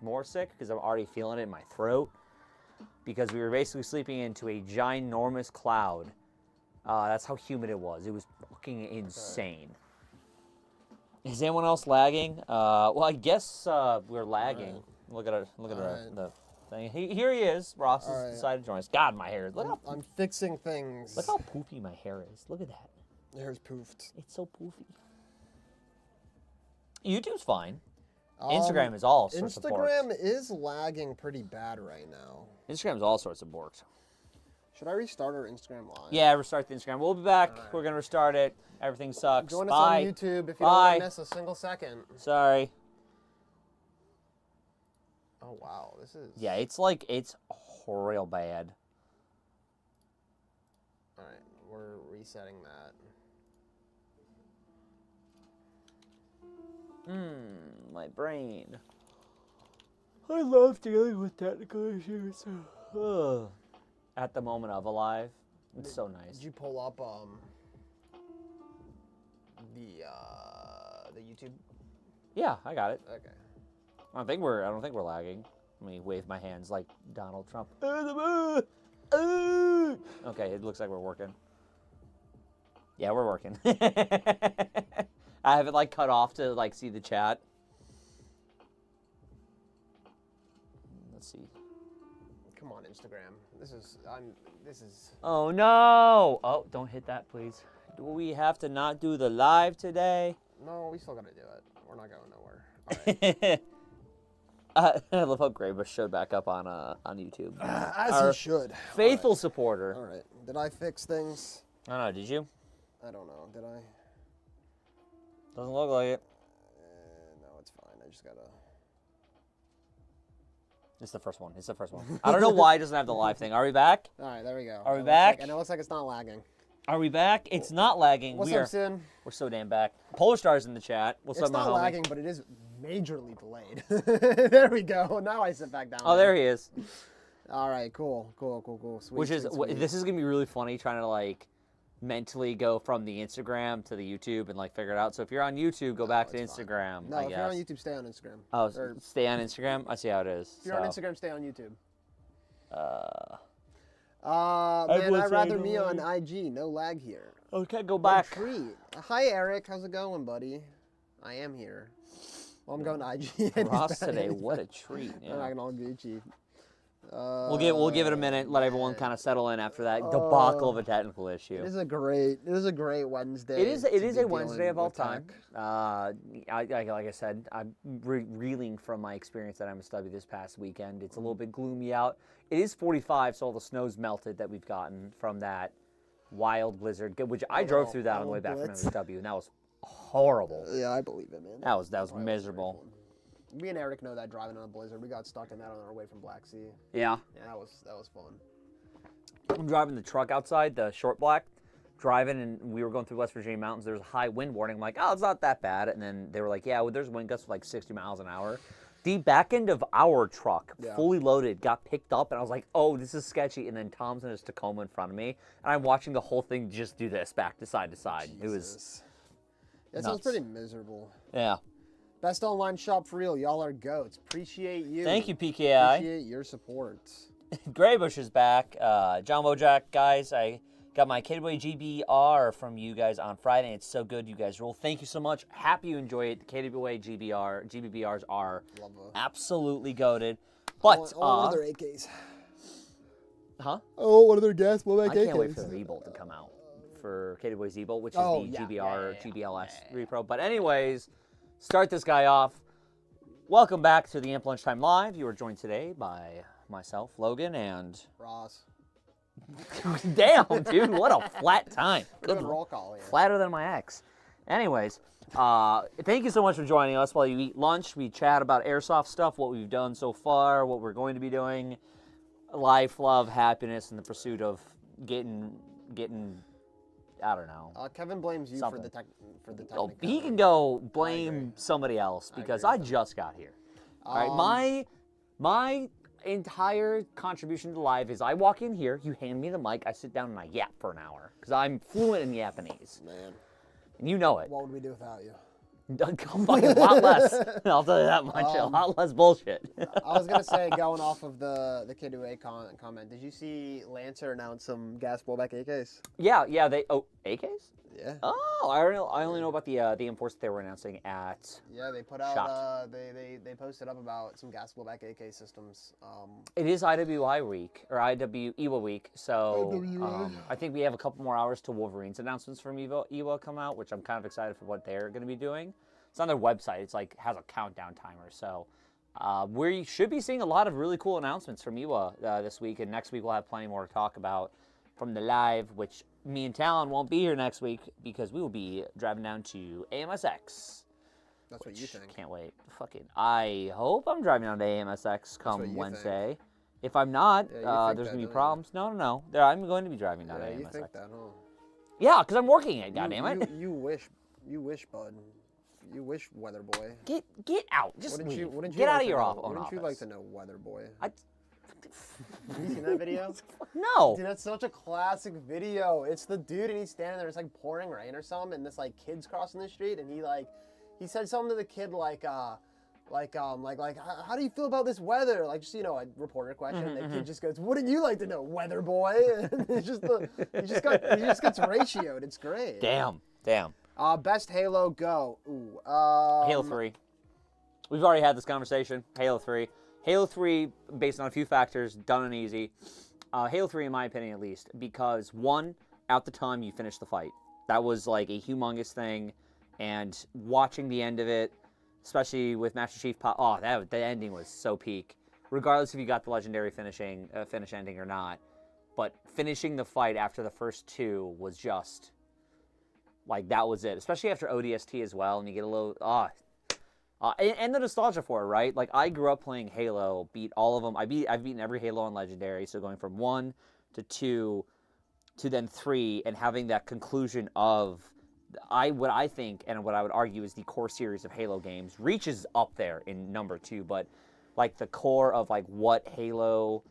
more sick because I'm already feeling it in my throat. Because we were basically sleeping into a ginormous cloud. That's how humid it was. It was fucking insane. Is anyone else lagging? Well, I guess we're lagging. Right. Look at the thing. Here he is. Ross has decided to join us. God, my hair. I'm fixing things. Look how poofy my hair is. Look at that. Your hair's poofed. It's so poofy. YouTube's fine. Instagram is all sorts of borks. Instagram is lagging pretty bad right now. Instagram's all sorts of borks. Should I restart our Instagram live? Yeah, restart the Instagram. We'll be back. Right. We're going to restart it. Everything sucks. Join us Bye. on YouTube if you don't want to miss a single second. Sorry. Oh, wow. This is... Yeah, it's real bad. All right. We're resetting that. My brain. I love dealing with technical issues. At the moment of alive, it's so nice. Did you pull up the YouTube? Yeah, I got it. Okay. I don't think we're lagging. Let me wave my hands like Donald Trump. Okay, it looks like we're working. Yeah, we're working. I have it like cut off to like see the chat. Let's see. Come on, Instagram. This is. Oh no! Oh, don't hit that, please. Do we have to not do the live today? No, we still gotta do it. We're not going nowhere. All right. I love how Graybush showed back up on YouTube. As he should. Faithful supporter. All right. Did I fix things? I don't know. Did you? I don't know. Did I? Doesn't look like it. No, it's fine. I just gotta. It's the first one. It's the first one. I don't know why it doesn't have the live thing. Are we back? All right, there we go. Are we back? And it looks like it's not lagging. Are we back? It's not lagging. What's up, Sin? We're so damn back. Polar Star's in the chat. What's up, It's my not homie? lagging, but it is majorly delayed. There we go. Now I sit back down. Oh, there he is. All right, cool. Sweet, Which is, sweet. this is going to be really funny trying to, like, mentally go from the Instagram to the YouTube and, like, figure it out. So if you're on YouTube, go back to Instagram, No, I if guess. you're on YouTube, stay on Instagram. Oh, stay on Instagram? I see how it is. If you're on Instagram, stay on YouTube. Man, I'd rather me on IG. No lag here. Okay, go back. What a treat. Hi, Eric. How's it going, buddy? I am here. Well, I'm going to IG. Ross today, what a treat. Yeah. I'm acting all Gucci. We'll give it a minute. Let everyone kind of settle in after that debacle of a technical issue. It is a great Wednesday. It is a Wednesday of all time. Like I said, I'm reeling from my experience at MSW this past weekend. It's a little bit gloomy out. It is 45, so all the snow's melted that we've gotten from that wild blizzard, which I drove through that on the way back from MSW, and that was horrible. Yeah, I believe it, man. That was miserable. Me and Eric know that driving on a blizzard. We got stuck in that on our way from Black Sea. Yeah. Yeah, that was fun. I'm driving the truck outside, the short black, driving, and we were going through West Virginia mountains. There was a high wind warning. I'm like, oh, it's not that bad. And then they were like, yeah, well, there's wind gusts of like 60 miles an hour. The back end of our truck, fully loaded, got picked up, and I was like, oh, this is sketchy. And then Tom's in his Tacoma in front of me, and I'm watching the whole thing just do this, back to side to side. Jesus. It was That sounds pretty miserable. Yeah. Best online shop for real. Y'all are goats. Appreciate you. Thank you, PKI. Appreciate your support. Graybush is back. John Bojack, guys, I got my K-Way GBR from you guys on Friday. It's so good. You guys rule. Thank you so much. Happy you enjoy it. The K-Way GBBRs are absolutely goated. But, what are their AKs? Huh? Oh, what are their gas blowback AKs? I can't wait for the Rebuild to come out for K-Way Z-Bolt, which is the GBLS repro. But anyways, start this guy off. Welcome back to the Amp Lunchtime Live. You are joined today by myself, Logan, and Ross. Damn, dude, what a flat time. Good roll call here. Flatter than my ex. Anyways, thank you so much for joining us while you eat lunch. We chat about Airsoft stuff, what we've done so far, what we're going to be doing. Life, love, happiness, and the pursuit of getting I don't know. Kevin blames you for the technical. He can go blame somebody else because I just got here. All right, my entire contribution to life is I walk in here, you hand me the mic, I sit down and I yap for an hour because I'm fluent in Japanese. Man. And you know it. What would we do without you? Fucking lot less. I'll tell you that much. A lot less bullshit. I was gonna say, going off of the Kid Who Ate comment, did you see Lancer announce some gas blowback AKs? Yeah. They AKs. Yeah. Oh, I only know about the imports that they were announcing at. Yeah, they put out. Shot. They posted up about some gas blowback AK systems. It is IWI week or EWA week, so IWI. I think we have a couple more hours till Wolverine's announcements from EWA come out, which I'm kind of excited for what they're going to be doing. It's on their website. It's like has a countdown timer, so we should be seeing a lot of really cool announcements from EWA this week, and next week we'll have plenty more to talk about from the live, which me and Talon won't be here next week because we will be driving down to AMSX. That's what you think. Can't wait. Fucking, I hope I'm driving down to AMSX come Wednesday. Think. If I'm not, there's going to be problems. No. I'm going to be driving down to AMSX. You think that, huh? Yeah, because I'm working it, goddammit. You wish, bud. You wish, Weather Boy. Get out. Just leave. Wouldn't you Get like out of your office. own Wouldn't office. you like to know, Weather Boy? Have you seen that video? No. Dude, that's such a classic video. It's the dude and he's standing there. It's like pouring rain or something, and this like kid's crossing the street, and he said something to the kid like how do you feel about this weather? Like just a reporter question, and the kid just goes, "Wouldn't you like to know, Weather Boy?" And it's just he just gets ratioed. It's great. Damn. Best Halo go. Ooh. Halo 3. We've already had this conversation. Halo 3. Halo 3, based on a few factors, done and easy. Halo 3, in my opinion at least, because one, at the time you finished the fight. That was like a humongous thing, and watching the end of it, especially with Master Chief the ending was so peak. Regardless if you got the legendary finish ending or not, but finishing the fight after the first two was just, like, that was it. Especially after ODST as well, and you get a little, and the nostalgia for it, right? Like, I grew up playing Halo, beat all of them. I've beaten every Halo on Legendary, so going from 1 to 2 to then 3, and having that conclusion of what I think and what I would argue is the core series of Halo games. Reach is up there in number 2, but like the core of like what Halo,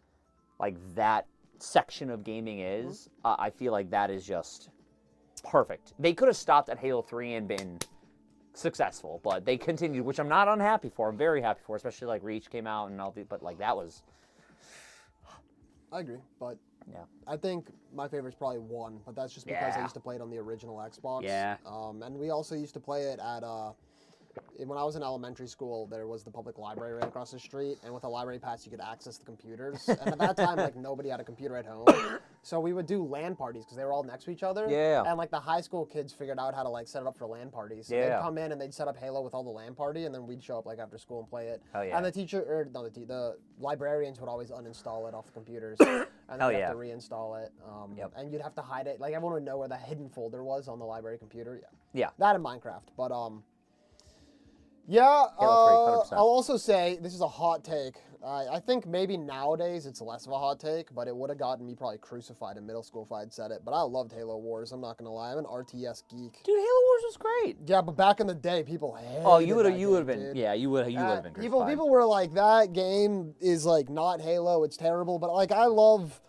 like that section of gaming is, I feel like that is just perfect. They could have stopped at Halo 3 and been successful, but they continued, which I'm not unhappy for. I'm very happy for, especially like Reach came out and all the, but like that was. I agree, but yeah, I think my favorite's probably 1, but that's just because I used to play it on the original Xbox. Yeah. And we also used to play it at when I was in elementary school, there was the public library right across the street, and with a library pass, you could access the computers. And at that time, like, nobody had a computer at home. So we would do LAN parties, because they were all next to each other. Yeah. And, like, the high school kids figured out how to, like, set it up for LAN parties. So they'd come in, and they'd set up Halo with all the LAN party, and then we'd show up, like, after school and play it. Oh, yeah. And the librarians would always uninstall it off the computers. And then you'd have to reinstall it. And you'd have to hide it. Like, everyone would know where the hidden folder was on the library computer. Yeah. That in Minecraft. But, yeah, Halo 3, 100%. I'll also say, this is a hot take. I think maybe nowadays it's less of a hot take, but it would have gotten me probably crucified in middle school if I'd said it. But I loved Halo Wars, I'm not going to lie. I'm an RTS geek. Dude, Halo Wars was great. Yeah, but back in the day, people hated you would have been, dude. yeah, you would have been crucified. People were like, that game is like not Halo, it's terrible. But like, I love,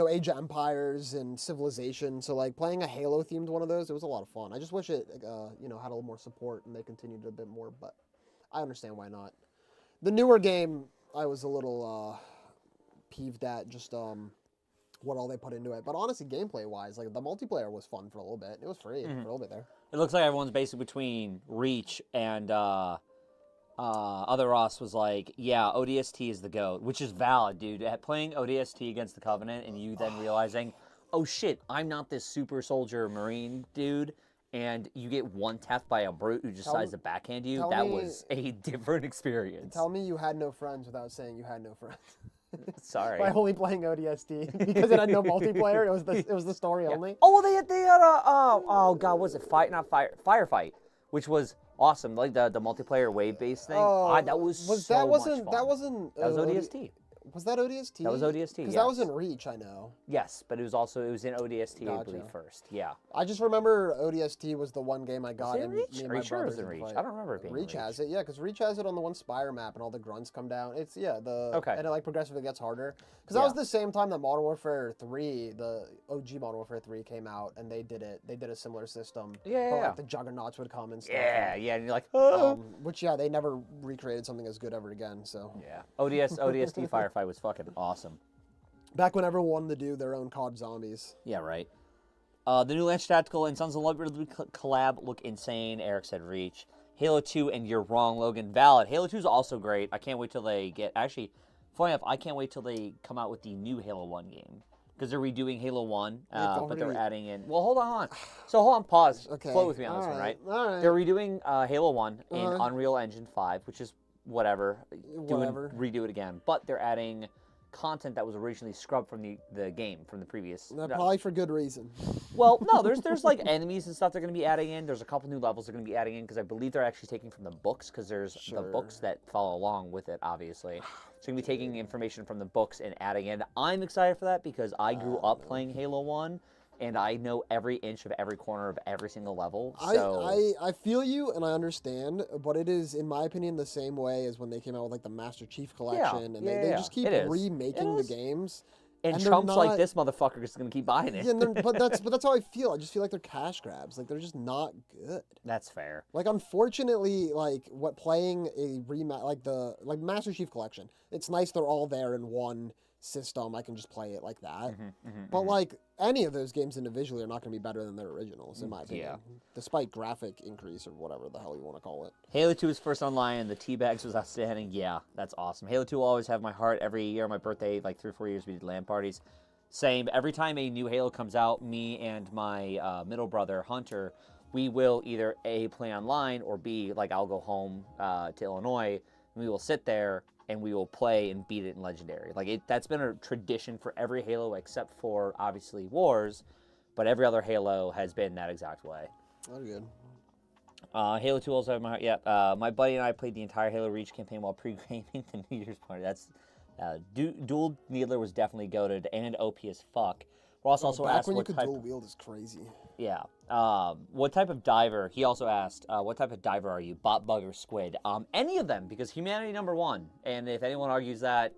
Age of Empires and Civilization. So like playing a Halo themed one of those, it was a lot of fun. I just wish it, had a little more support and they continued a bit more, but I understand why not. The newer game, I was a little peeved at just what all they put into it. But honestly, gameplay wise, like the multiplayer was fun for a little bit. It was free for a little bit there. It looks like everyone's basically between Reach and Other Ross was like, yeah, ODST is the GOAT, which is valid, dude. Playing ODST against the Covenant and you then realizing, oh shit, I'm not this super soldier marine dude, and you get one tapped by a brute who just decides to backhand you, that was a different experience. Tell me you had no friends without saying you had no friends. Sorry. By only playing ODST because it had no multiplayer. It was the story only. Oh, well, they had oh god, was it Firefight, which was awesome, like the multiplayer wave based thing. That was so much fun. That wasn't ODST. Was that ODST? That was ODST, Because yes. that was in Reach, I know. Yes, but it was in ODST, I Gotcha. believe, first. Yeah. I just remember ODST was the one game I got. it in and Reach? me and Are my you sure it was brothers in would Reach? play. I don't remember it being in Reach Reach. has it, yeah, because Reach has it on the one Spire map, and all the grunts come down. It's Okay. and it like progressively gets harder. Because that was the same time that Modern Warfare 3, the OG Modern Warfare 3 came out, and they did it. They did a similar system. Yeah, But yeah. like the Juggernauts would come and stuff. Yeah, yeah, and you're like, oh. Which they never recreated something as good ever again. So Yeah. ODST Firefight was fucking awesome. back when everyone wanted to do their own COD zombies. Yeah, right. The new Lance Tactical and Sons of Liberty collab look insane. Eric said Reach. Halo 2, and you're wrong, Logan. Valid. Halo 2 is also great. I can't wait till they get... Actually, funny enough, I can't wait till they come out with the new Halo 1 game. Because they're redoing Halo 1, but they're adding in... Well, hold on. So, hold on, pause. Okay. Flow with me on this one, right? All right. They're redoing Halo 1 in Unreal Engine 5, which is whatever. Redo it again. But they're adding content that was originally scrubbed from the game, from the previous... Probably for good reason. Well, no, there's like enemies and stuff they're going to be adding in. There's a couple new levels they're going to be adding in because I believe they're actually taking from the books because there's the books that follow along with it, obviously. So you're going to be taking information from the books and adding in. I'm excited for that because I grew up playing Halo 1 and I know every inch of every corner of every single level. So I feel you and I understand, but it is, in my opinion, the same way as when they came out with like the Master Chief Collection, and they just keep remaking the games. And chumps like this motherfucker is going to keep buying it. Yeah, but that's how I feel. I just feel like they're cash grabs. Like they're just not good. That's fair. Like unfortunately, like playing a like Master Chief Collection. It's nice they're all there in one system. I can just play it like that. But like any of those games individually are not going to be better than their originals, in my opinion. Despite graphic increase or whatever the hell you want to call it. Halo 2 was first online, and the Teabags was outstanding. Yeah, that's awesome. Halo 2 will always have my heart. Every year, my birthday, like 3 or 4 years, we did LAN parties. Same. Every time a new Halo comes out, me and my middle brother, Hunter, we will either A, play online, or B, like I'll go home to Illinois, and we will sit there, and we will play and beat it in Legendary. Like that's been a tradition for every Halo except for, obviously, Wars, but every other Halo has been that exact way. That's good. Halo 2 also have my heart. Yeah, my buddy and I played the entire Halo Reach campaign while pre-gaming the New Year's party. That's Dual Needler was definitely goated and OP as fuck. Ross also asked when you what could type. dual wield is crazy. Yeah. What type of diver? He also asked, what type of diver are you? Bot, bug, or squid? Any of them, because humanity #1. And if anyone argues that,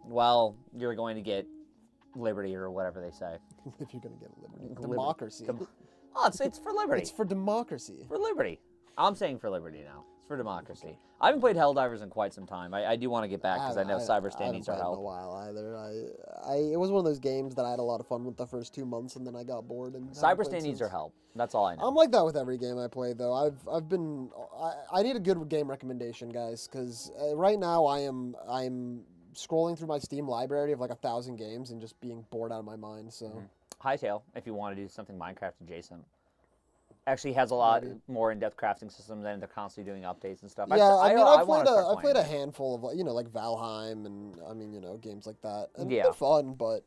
well, you're going to get liberty or whatever they say. If you're going to get liberty. Democracy. It's for liberty. It's for democracy. For liberty. I'm saying for liberty now. It's for democracy. I haven't played Helldivers in quite some time. I do want to get back because I know Cyber Stand needs our help. I haven't played in a while either. It was one of those games that I had a lot of fun with the first 2 months, and then I got bored. And Cyber Stand needs our help. That's all I know. I'm like that with every game I play, though. I need a good game recommendation, guys, because right now I'm scrolling through my Steam library of like 1,000 games and just being bored out of my mind. So. Hightail, if you want to do something Minecraft adjacent. Actually has a lot more in-depth crafting systems, and they're constantly doing updates and stuff. Yeah, I've played a handful of like Valheim and games like that. And they're fun, but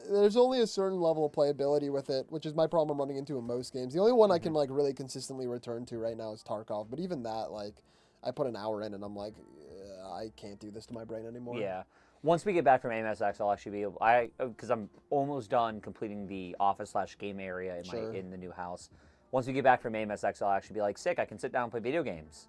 there's only a certain level of playability with it, which is my problem I'm running into in most games. The only one I can like really consistently return to right now is Tarkov, but even that, like, I put an hour in and I'm like, I can't do this to my brain anymore. Yeah. Once we get back from AMSX, I'll actually be able, because I'm almost done completing the office/game area in the new house. Once we get back from AMSX, I'll actually be like, sick, I can sit down and play video games,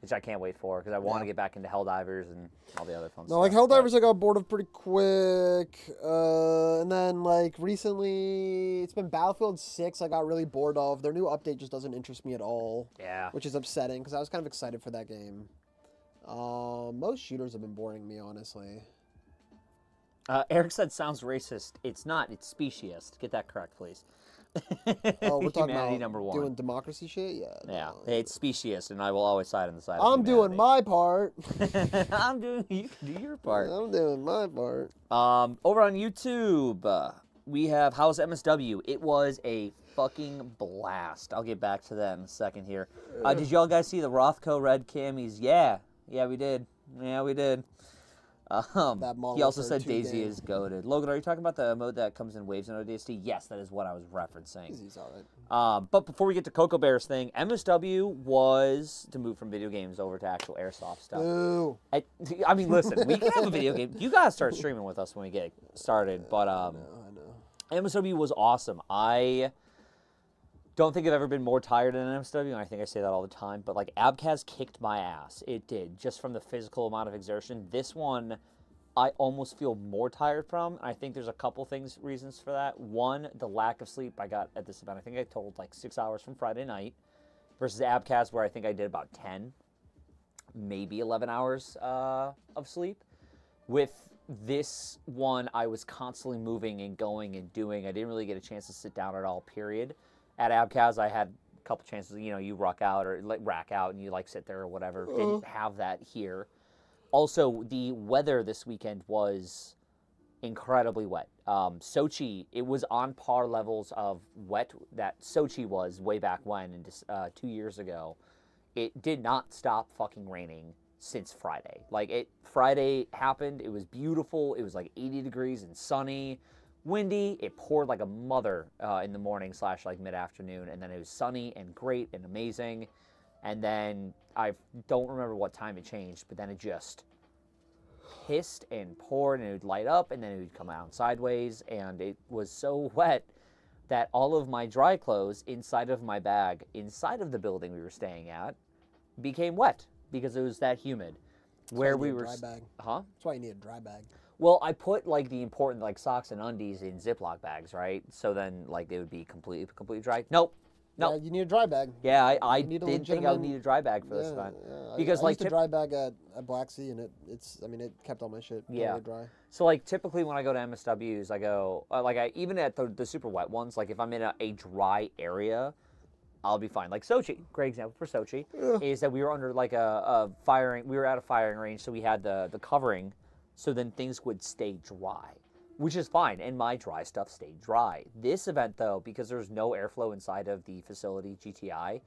which I can't wait for because I want to get back into Helldivers and all the other fun stuff. No, like Helldivers I got bored of pretty quick. And then like recently, it's been Battlefield 6 I got really bored of. Their new update just doesn't interest me at all. Yeah. Which is upsetting because I was kind of excited for that game. Most shooters have been boring me, honestly. Eric said sounds racist. It's not. It's speciest. Get that correct, please. Oh, we're talking about #1. doing democracy shit? Yeah. Yeah. No, it's speciest, and I will always side on the side of I'm doing my part. You can do your part. I'm doing my part. Over on YouTube, we have How's MSW? It was a fucking blast. I'll get back to that in a second here. Did y'all guys see the Rothko red camis? Yeah, we did. Yeah, we did. That Modern He also Warfare said 2 Daisy game. is goated. Logan, are you talking about the mode that comes in waves in ODST? Yes, that is what I was referencing. Daisy's alright. But before we get to Cocoa Bears thing, MSW was to move from video games over to actual Airsoft stuff. Ooh. I mean, listen, we can have a video game. You guys start streaming with us when we get started. But I know. MSW was awesome. I don't think I've ever been more tired than MSW, and I think I say that all the time. But like Abkhaz kicked my ass. It did, just from the physical amount of exertion. This one, I almost feel more tired from. I think there's a couple reasons for that. One, the lack of sleep I got at this event. I think I told like 6 hours from Friday night versus Abkhaz, where I think I did about 10, maybe 11 hours of sleep. With this one, I was constantly moving and going and doing. I didn't really get a chance to sit down at all, period. At Abkhaz, I had a couple chances, you rack out or like rack out and you like sit there or whatever. Didn't have that here. Also, the weather this weekend was incredibly wet. Sochi, it was on par levels of wet that Sochi was way back when, 2 years ago. It did not stop fucking raining since Friday. Friday happened, it was beautiful, it was like 80 degrees and sunny, windy, it poured like a mother in the morning / like mid-afternoon, and then it was sunny and great and amazing. And then I don't remember what time it changed, but then it just hissed and poured, and it would light up, and then it would come out sideways, and it was so wet that all of my dry clothes inside of my bag, inside of the building we were staying at, became wet because it was that humid. Where we were, dry bag. Huh? That's why you need a dry bag. Well, I put like the important like socks and undies in Ziploc bags, right? So then like they would be completely dry. Nope. Yeah, you need a dry bag. Yeah, I You need a didn't think I would need a dry bag for this Yeah, event. yeah. Because I like used a dry bag at Black Sea, and it kept all my shit totally dry. So like typically when I go to MSWs, I go even at the super wet ones. Like if I'm in a dry area, I'll be fine. Like Sochi, great example for Sochi is that we were under like a firing. We were at a firing range, so we had the covering, so then things would stay dry, which is fine, and my dry stuff stayed dry. This event, though, because there's no airflow inside of the facility, GTI,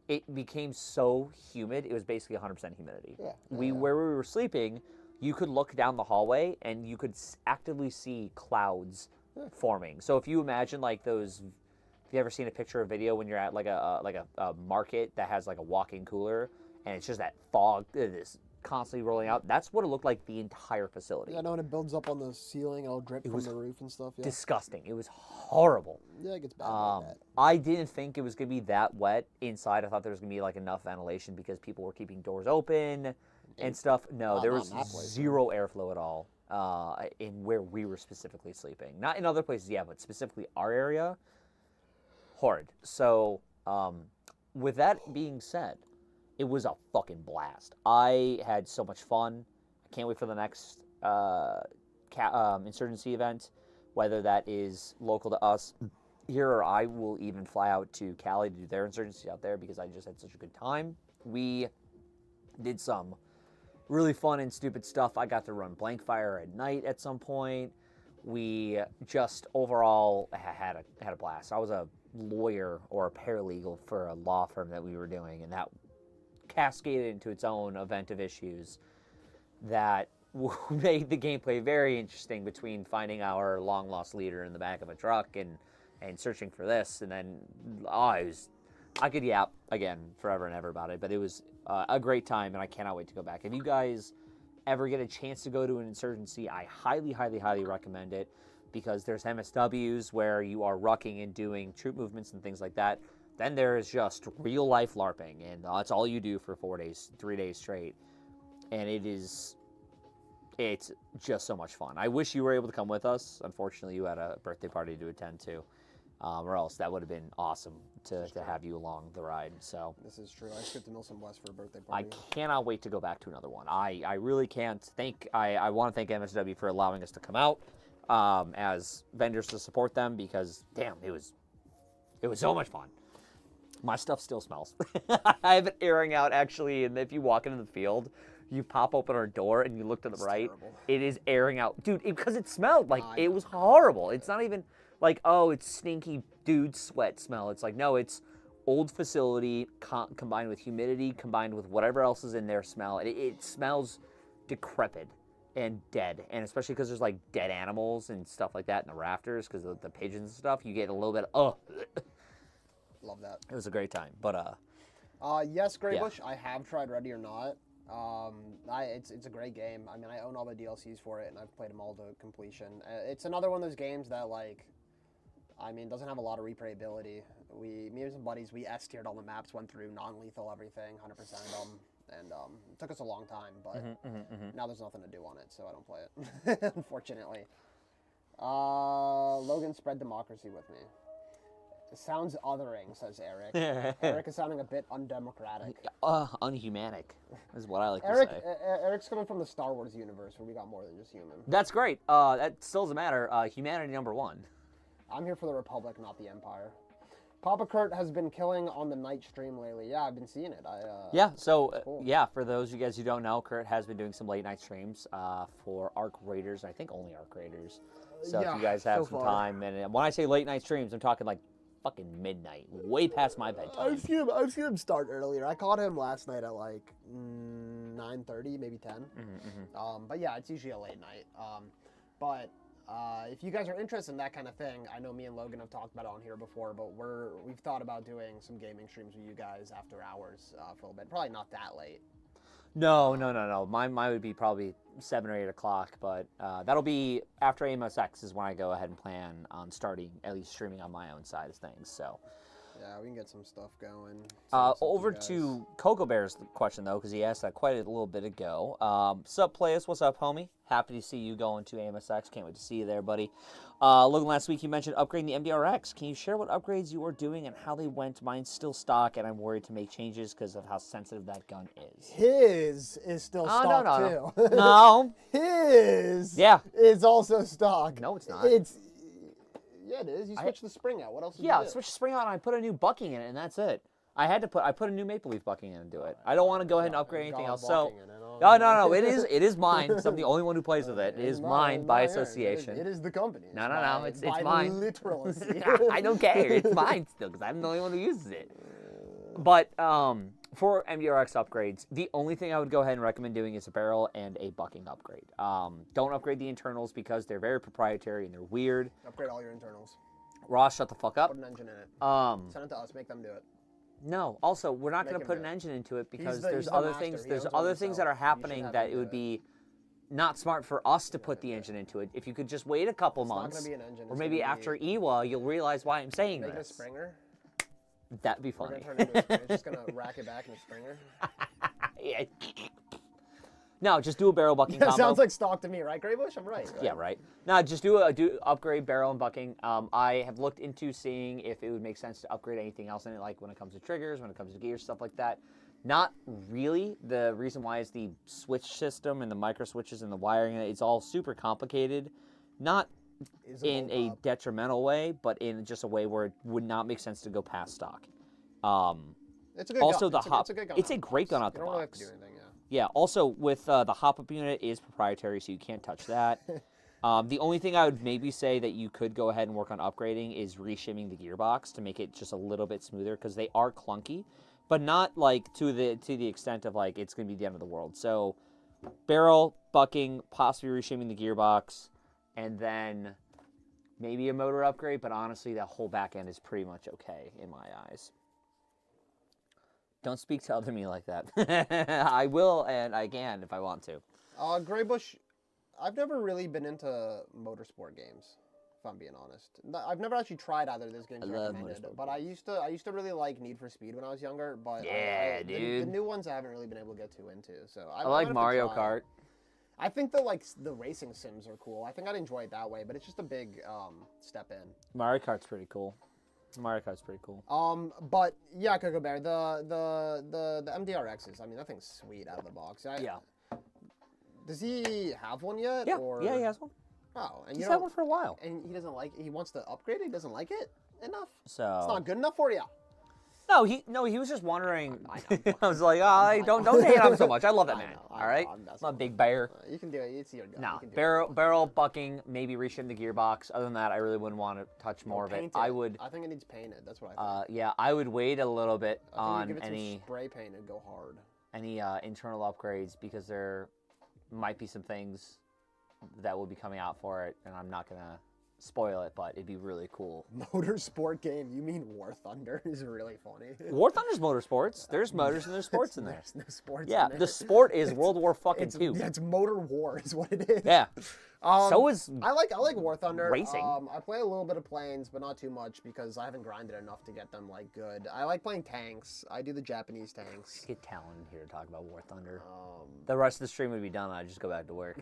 it became so humid, it was basically 100% humidity. Yeah. Where we were sleeping, you could look down the hallway, and you could actively see clouds forming. So if you imagine like those, have you ever seen a picture or video when you're at like a market that has like a walk-in cooler, and it's just that fog, this constantly rolling out? That's what it looked like the entire facility. Yeah, I know, and it builds up on the ceiling, it'll drip from the roof and stuff. Yeah. Disgusting. It was horrible. Yeah, it gets bad like that. I didn't think it was going to be that wet inside. I thought there was going to be like enough ventilation because people were keeping doors open and stuff. No, there was zero airflow at all in where we were specifically sleeping. Not in other places, yeah, but specifically our area, horrid. So with that being said, it was a fucking blast. I had so much fun. I can't wait for the next Insurgency event, whether that is local to us here or I will even fly out to Cali to do their Insurgency out there because I just had such a good time. We did some really fun and stupid stuff. I got to run blank fire at night at some point. We just overall had a blast. I was a lawyer or a paralegal for a law firm that we were doing, and that cascaded into its own event of issues that made the gameplay very interesting between finding our long-lost leader in the back of a truck and searching for this, and then I could yap again forever and ever about it, but it was a great time, and I cannot wait to go back. If you guys ever get a chance to go to an Insurgency, I highly, highly, highly recommend it because there's MSWs where you are rucking and doing troop movements and things like that. Then there is just real-life LARPing, and that's all you do for 3 days straight. And it's just so much fun. I wish you were able to come with us. Unfortunately, you had a birthday party to attend to, or else that would have been awesome to have you along the ride. So this is true. I skipped a Milsim Blast for a birthday party. I cannot wait to go back to another one. I really can't. I want to thank MSW for allowing us to come out as vendors to support them because, damn, it was so much fun. My stuff still smells. I have it airing out, actually, and if you walk into the field, you pop open our door and you look to the right, terrible. It is airing out. Dude, because it smelled like, it was horrible. It's not even like, oh, it's stinky dude sweat smell. It's like, no, it's old facility combined with humidity, combined with whatever else is in there smell. It smells decrepit. and dead, and especially because there's like dead animals and stuff like that in the rafters because of the pigeons and stuff. You get a little bit of Love that. It was a great time, but yes, Greybush, I have tried Ready or Not. It's a great game. I mean, I own all the DLCs for it, and I've played them all to completion. It's another one of those games that, like, I mean, doesn't have a lot of replayability. Me and some buddies, we S-tiered all the maps, went through non-lethal everything, 100% of them, and it took us a long time, but now there's nothing to do on it, so I don't play it, unfortunately. Logan, spread democracy with me. It sounds othering, says Eric. Eric is sounding a bit undemocratic. Unhumanic is what I like to say. Eric's coming from the Star Wars universe where we got more than just human. That's great. That still doesn't matter. Humanity #1. I'm here for the Republic, not the Empire. Papa Kurt has been killing on the night stream lately. Yeah, I've been seeing it. Yeah, so, cool. yeah, for those of you guys who don't know, Kurt has been doing some late night streams for Arc Raiders, I think only Arc Raiders. So if you guys have some time, and when I say late night streams, I'm talking like fucking midnight, way past my bedtime. I've seen him start earlier. I caught him last night at like 9:30, maybe 10. But yeah, it's usually a late night. But if you guys are interested in that kind of thing, I know me and Logan have talked about it on here before, but we've thought about doing some gaming streams with you guys after hours for a little bit. Probably not that late. No. Mine would be probably 7 or 8 o'clock, but that'll be after AMSX is when I go ahead and plan on starting at least streaming on my own side of things. So. Yeah, we can get some stuff going. Over to Cocoa Bear's question, though, because he asked that quite a little bit ago. Sup, Players? What's up, homie? Happy to see you going to AMSX. Can't wait to see you there, buddy. Logan, last week you mentioned upgrading the MDRX. Can you share what upgrades you are doing and how they went? Mine's still stock, and I'm worried to make changes because of how sensitive that gun is. His is still stock, too. No. His is also stock. No, it's not. Yeah, it is. You switch the spring out. What else? Yeah, switch the spring out, and I put a new bucking in it, and that's it. I put a new Maple Leaf bucking in and do it. I don't want to go ahead and upgrade anything else. So, no. It is mine. 'Cause I'm the only one who plays with it. It is mine by association. It is the company. No. It's mine. Literally. I don't care. It's mine still because I'm the only one who uses it. But for MDRX upgrades, the only thing I would go ahead and recommend doing is a barrel and a bucking upgrade. Don't upgrade the internals because they're very proprietary and they're weird. Upgrade all your internals. Ross, shut the fuck up. Put an engine in it. Send it to us. Make them do it. No. Also, we're not going to put an engine into it because there's other things. There's other things that are happening that it would be not smart for us to put the engine into it. If you could just wait a couple months, not gonna be an engine. Or maybe after EWA, you'll realize why I'm saying this. Make it a Springer. That'd be funny. We're gonna turn it into a Springer. It's just gonna rack it back in a Springer. Yeah. No, just do a barrel bucking combo. Sounds like stock to me, right, Greybush? I'm right. Yeah, right. No, just do upgrade barrel and bucking. I have looked into seeing if it would make sense to upgrade anything else in it, like when it comes to triggers, when it comes to gears, stuff like that. Not really. The reason why is the switch system and the micro switches and the wiring. It's all super complicated. Not in a detrimental way, but in just a way where it would not make sense to go past stock. It's a good also, gun. It's a great gun out the box. You don't have to do anything, Yeah, also with the hop-up unit is proprietary, so you can't touch that. The only thing I would maybe say that you could go ahead and work on upgrading is reshimming the gearbox to make it just a little bit smoother, because they are clunky, but not like to the extent of like it's going to be the end of the world. So barrel, bucking, possibly reshimming the gearbox, and then maybe a motor upgrade, but honestly that whole back end is pretty much okay in my eyes. Don't speak to other me like that. I will, and I can if I want to. Greybush, I've never really been into motorsport games, if I'm being honest. I've never actually tried either of those games recommended, but I used to really like Need for Speed when I was younger. But yeah, dude. The new ones I haven't really been able to get too into. So I like Mario Kart. I think the racing sims are cool. I think I'd enjoy it that way, but it's just a big step in. Mario Kart's pretty cool. Mario Kart's pretty cool. But yeah, Cocoa Bear, the MDRXs. I mean, that thing's sweet out of the box. Yeah. Does he have one yet? Yeah. Or... Yeah, he has one. Oh, and he's had one for a while. And he doesn't like. He wants to upgrade it. He doesn't like it enough. So it's not good enough for you. No, he was just wondering. I was like, oh, don't hate on him so much. I love that man. All right, I'm a big bear. You can do it. It's your gun. No, barrel bucking, maybe reshim the gearbox. Other than that, I really wouldn't want to touch more of it. I think it needs painted. That's what I think. Yeah, I would wait a little bit on give it any some spray paint and go hard. Any internal upgrades because there might be some things that will be coming out for it, and I'm not gonna spoil it, but it'd be really cool. Motorsport game. You mean War Thunder is really funny. War Thunder's motorsports. There's motors and there's sports in there. There's no sports. Yeah, in there. the sport is World War fucking It's, II. yeah, it's Motor War is what it is. Yeah. So is I like War Thunder. racing. I play a little bit of planes, but not too much because I haven't grinded enough to get them like good. I like playing tanks. I do the Japanese tanks. get Talon here to talk about War Thunder. Um, The rest of the stream would be done. I'd just go back to work.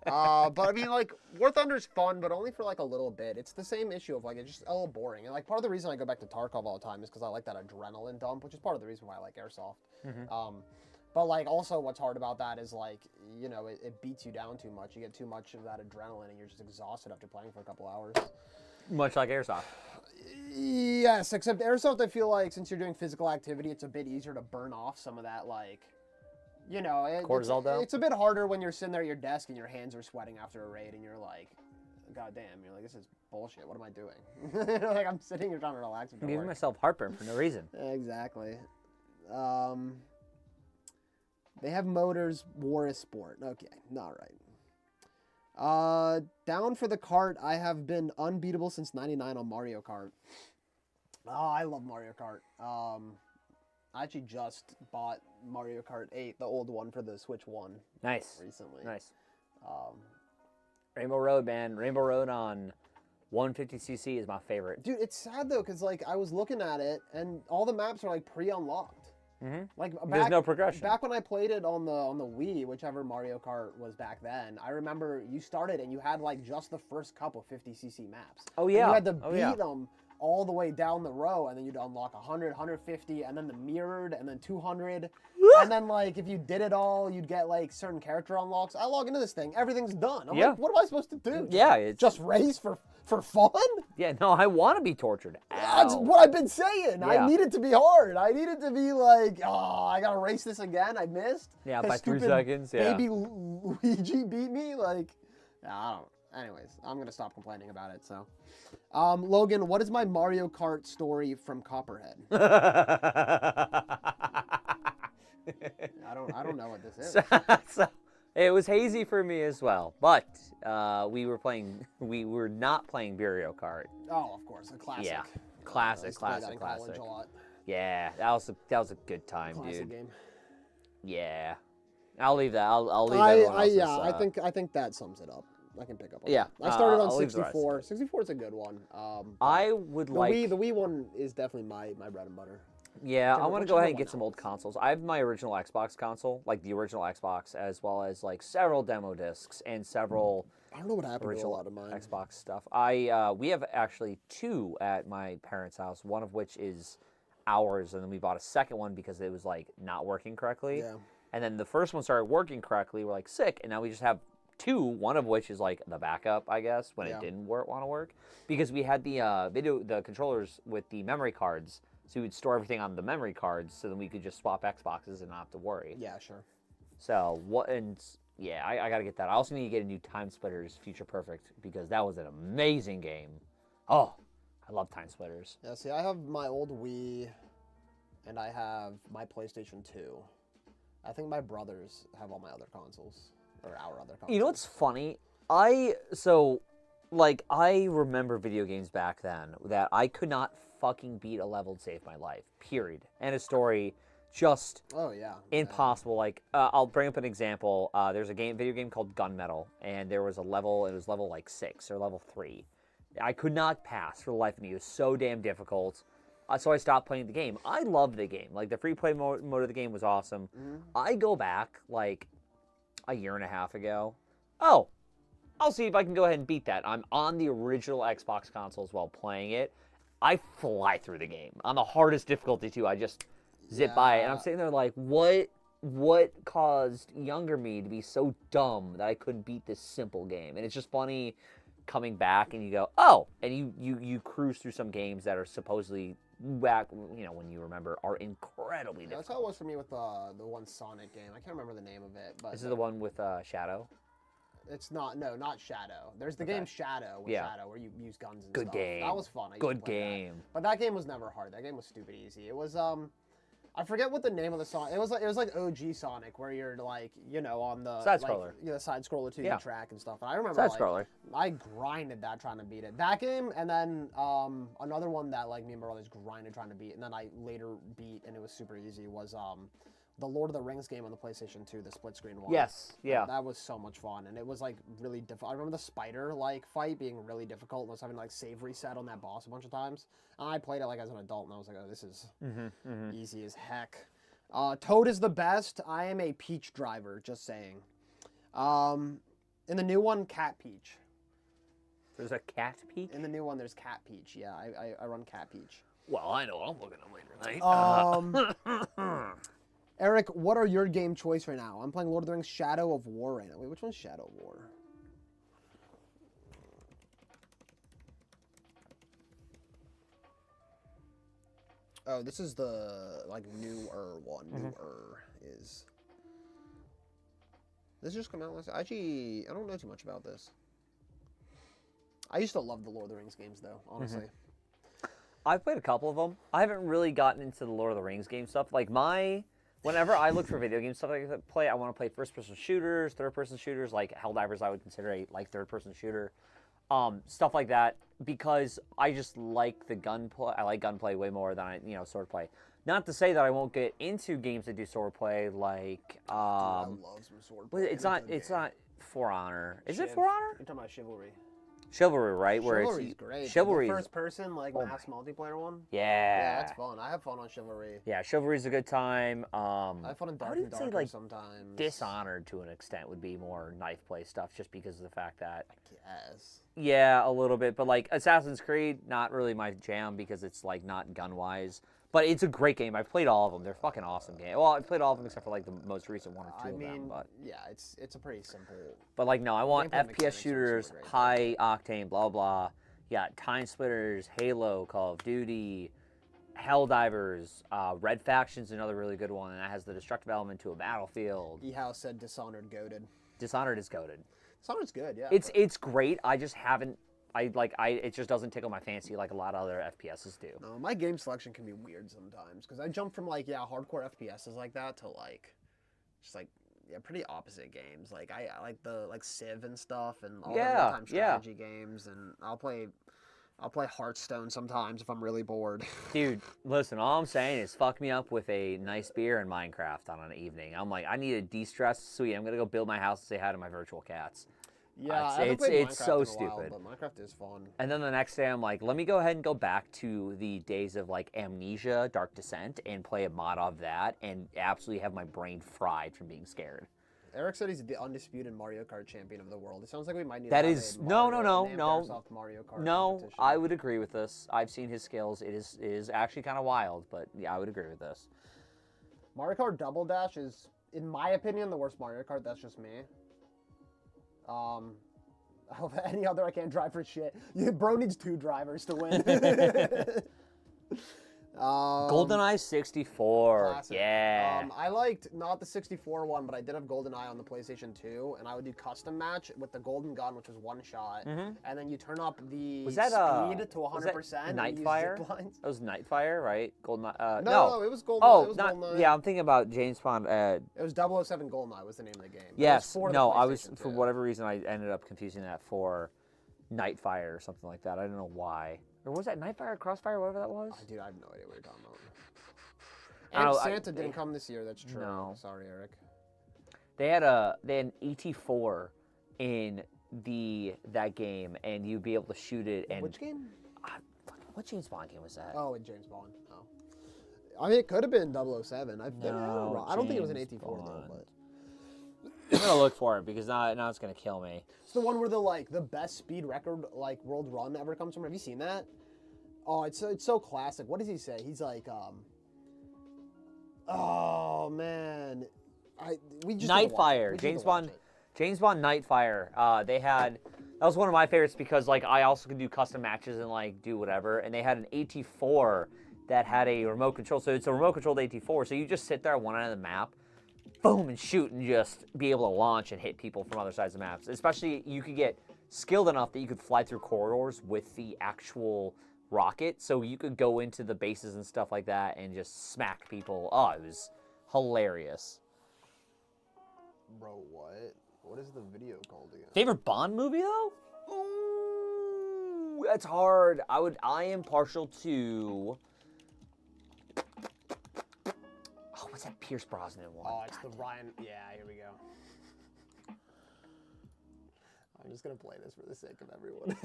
but I mean, like, War Thunder's fun, but only for like a little bit. It's the same issue of like it's just a little boring. And like part of the reason I go back to Tarkov all the time is because I like that adrenaline dump, which is part of the reason why I like Airsoft. But like also what's hard about that is like, you know, it beats you down too much. You get too much of that adrenaline and you're just exhausted after playing for a couple hours. Much like Airsoft. Yes, except Airsoft, I feel like since you're doing physical activity, it's a bit easier to burn off some of that, like, you know, Cortisol though? it's a bit harder when you're sitting there at your desk and your hands are sweating after a raid and you're like, God damn, you're like, this is bullshit. What am I doing? Like, I'm sitting here trying to relax. I'm giving myself heartburn for no reason. Exactly. They have motors, war is sport. Okay, all right. Down for the cart, I have been unbeatable since 99 on Mario Kart. Oh, I love Mario Kart. I actually just bought Mario Kart 8, the old one for the Switch 1. Nice. Recently. Nice. Rainbow Road, man. Rainbow Road on 150cc is my favorite. Dude, it's sad though, because like I was looking at it and all the maps are like pre-unlocked. Like There's no progression. Back when I played it on the Wii, whichever Mario Kart was back then, I remember you started and you had like just the first couple 50cc maps. Oh yeah. And you had to beat them all the way down the row, and then you'd unlock 100, 150, and then the mirrored, and then 200. And then like if you did it all, you'd get like certain character unlocks. I log into this thing, everything's done. I'm like, what am I supposed to do? Just race for fun? Yeah, no, I want to be tortured. That's what I've been saying. Yeah. I need it to be hard. I need it to be like, oh, I gotta race this again. I missed. Yeah, by 3 seconds. Yeah. Baby Luigi beat me. Like, I don't. Anyways, I'm gonna stop complaining about it. So, Logan, what is my Mario Kart story from Copperhead? I don't know what this is. So, it was hazy for me as well, but we were not playing Mario Kart. Oh, of course, a classic. Yeah, I used to play that in classic. college a lot. Yeah, that was a good time, Classic dude. game. Yeah, I'll leave that. I'll leave everyone else's, I think that sums it up. I can pick up on Yeah, that. I started on I'll leave the rest. 64. 64 is a good one. I would like. The Wii one is definitely my bread and butter. Yeah, I want to go ahead and one get some now? old consoles. I have my original Xbox console, like the original Xbox, as well as like several demo discs and several I don't know what happened to a original lot of mine. Xbox stuff. We have actually 2 at my parents' house, one of which is ours, and then we bought a second one because it was like not working correctly. Yeah. And then the first one started working correctly. We're like sick, and now we just have 2. One of which is like the backup, I guess, when it didn't want to work, because we had the controllers with the memory cards. So we would store everything on the memory cards, so then we could just swap Xboxes and not have to worry. Yeah, sure. So I got to get that. I also need to get a new Time Splitters Future Perfect, because that was an amazing game. Oh, I love Time Splitters. Yeah, see, I have my old Wii, and I have my PlayStation 2. I think my brothers have all my other consoles, or our other consoles. You know what's funny? I remember video games back then that I could not fucking beat a level to save my life. Period. And a story, just impossible. Like I'll bring up an example. There's a video game called Gunmetal, and there was a level. It was level like 6 or level 3. I could not pass for the life of me. It was so damn difficult. So I stopped playing the game. I loved the game. Like the free play mode of the game was awesome. I go back like a year and a half ago. Oh, I'll see if I can go ahead and beat that. I'm on the original Xbox consoles while playing it. I fly through the game. On the hardest difficulty, too. I just zip by it. And I'm sitting there like, what caused younger me to be so dumb that I couldn't beat this simple game? And it's just funny coming back and you go, oh, and you cruise through some games that are supposedly back, when you remember, are incredibly difficult. That's how it was for me with the one Sonic game. I can't remember the name of it. But This is the one with Shadow? It's not Shadow. There's the game Shadow Shadow where you use guns and Good stuff. game. That was fun. I used Good to play game. that. But that game was never hard. That game was stupid easy. It was I forget what the name of the song. It was like OG Sonic, where you're like, you know, on the Side like, scroller. you know, side scroller to Yeah. the track and stuff. And I remember Side like scroller. I grinded that trying to beat it. That game, and then another one that like me and my brothers grinded trying to beat, and then I later beat, and it was super easy. Was the Lord of the Rings game on the PlayStation 2, the split screen one. Yes. Yeah. That was so much fun, and it was like really difficult. I remember the spider like fight being really difficult, and I was having to like save reset on that boss a bunch of times. And I played it like as an adult, and I was like, oh, this is easy as heck. Toad is the best. I am a Peach driver, just saying. In the new one, Cat Peach. There's a Cat Peach? In the new one, there's Cat Peach. Yeah, I run Cat Peach. Well, I know what I'm looking at later tonight. Eric, what are your game choice right now? I'm playing Lord of the Rings Shadow of War right now. Wait, which one's Shadow of War? Oh, this is the like newer one. Newer is. This just come out last. Actually, I don't know too much about this. I used to love the Lord of the Rings games, though. Honestly. I've played a couple of them. I haven't really gotten into the Lord of the Rings game stuff. Like whenever I look for video game stuff I play, I want to play first-person shooters, third-person shooters, like Helldivers. I would consider a like third-person shooter, stuff like that, because I just like the gunplay. I like gunplay way more than I sword play. Not to say that I won't get into games that do sword play, like I love some sword play. it's not For Honor. Is it For Honor? You're talking about Chivalry. Chivalry, right? Chivalry's great. Chivalry. The first person, like, mass multiplayer one. Yeah. Yeah, that's fun. I have fun on Chivalry. Yeah, Chivalry's a good time. I have fun in Dark and Darker like, sometimes. Dishonored, to an extent, would be more knife play stuff, just because of the fact that... I guess. Yeah, a little bit. But, like, Assassin's Creed, not really my jam, because it's, like, not gun-wise. But it's a great game. I've played all of them. They're fucking awesome games. Well, I played all of them except for, like, the most recent one or two of them. But yeah, it's a pretty simple... But, like, no, I want Gameplay FPS mechanics are shooters, super great. high octane, blah, blah. Yeah, Time Splitters, Halo, Call of Duty, Helldivers, Red Faction's another really good one, and that has the destructive element to a battlefield. E-House said Dishonored goated. Dishonored is goated. Dishonored's good, yeah. It's great. I just haven't... it just doesn't tickle my fancy like a lot of other FPSs do. No, my game selection can be weird sometimes, because I jump from, like, hardcore FPSs like that to, like, just, like, pretty opposite games. Like, I like the, like, Civ and stuff, and all the real-time strategy games, and I'll play Hearthstone sometimes if I'm really bored. Dude, listen, all I'm saying is fuck me up with a nice beer and Minecraft on an evening. I'm like, I need a de-stress. Sweet, I'm going to go build my house and say hi to my virtual cats. Yeah, I haven't played it's Minecraft so in a while, stupid. but Minecraft is fun. And then the next day, I'm like, let me go ahead and go back to the days of, like, Amnesia, Dark Descent, and play a mod of that, and absolutely have my brain fried from being scared. Eric said he's the undisputed Mario Kart champion of the world. It sounds like we might need That to have is a no, Airsoft Mario Kart competition. I would agree with this. I've seen his skills. It is actually kind of wild, but yeah, I would agree with this. Mario Kart Double Dash is, in my opinion, the worst Mario Kart. That's just me. Of any other, I can't drive for shit. Bro needs 2 drivers to win. GoldenEye 64. Classic. Yeah. I liked not the 64 one, but I did have GoldenEye on the PlayStation 2, and I would do custom match with the golden gun, which was one shot, and then you turn up the speed to 100%. Nightfire? That was Nightfire, right? GoldenEye. No, it was GoldenEye. Oh, it was not. GoldenEye. Yeah, I'm thinking about James Bond. It was 007 GoldenEye was the name of the game. Yes. For No, the I was PlayStation for 2. whatever reason I ended up confusing that for Nightfire or something like that. I don't know why. Or was that Nightfire or Crossfire, whatever that was? Dude, I have no idea what you're talking about. I And don't know, Santa didn't come this year. That's true. No. Sorry, Eric. They had an ET4 in that game, and you'd be able to shoot it. And Which game? what James Bond game was that? Oh, in James Bond. Oh. I mean, it could have been 007. I don't think it was an James AT4 though, Bond. but I'm gonna look for it because now it's gonna kill me. it's the one where the best speed record world run ever comes from. Have you seen that? Oh, it's so classic. What does he say? He's like, oh man, we just need to watch it. Nightfire, We just need James to watch Bond, it. James Bond Nightfire. That was one of my favorites because I also could do custom matches and do whatever. And they had an AT4 that had a remote control. So it's a remote controlled AT4. So you just sit there on one end of the map, boom, and shoot and just be able to launch and hit people from other sides of the maps. Especially you could get skilled enough that you could fly through corridors with the actual rocket, so you could go into the bases and stuff like that and just smack people. Oh, it was hilarious. Bro, what? What is the video called again? Favorite Bond movie though? Ooh, that's hard. I am partial to. Oh, what's that Pierce Brosnan one? Oh, it's the Ryan. Yeah, here we go. I'm just gonna play this for the sake of everyone.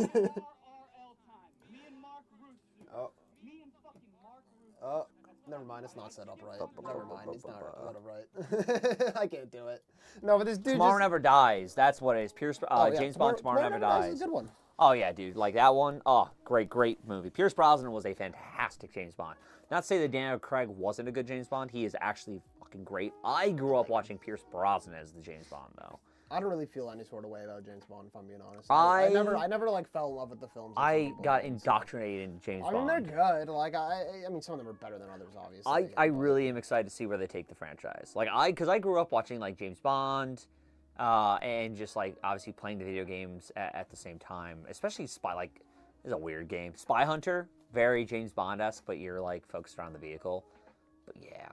Oh, never mind. It's not set up right. Never mind. It's not set up right. I can't do it. No, but this dude. Tomorrow Never Dies. That's what it is. James Bond. Tomorrow Never Dies. Is a good one. Oh yeah, dude. Like that one. Oh, great movie. Pierce Brosnan was a fantastic James Bond. Not to say that Daniel Craig wasn't a good James Bond. He is actually fucking great. I grew up watching Pierce Brosnan as the James Bond though. I don't really feel any sort of way about James Bond, if I'm being honest. I never like fell in love with the films. I got indoctrinated in James Bond. I mean, they're good. Like I mean, some of them are better than others, obviously. I really am excited to see where they take the franchise. Like because I grew up watching like James Bond, and just like obviously playing the video games at the same time. Especially Spy. Like, it's a weird game. Spy Hunter, very James Bond-esque, but you're like focused around the vehicle. But yeah.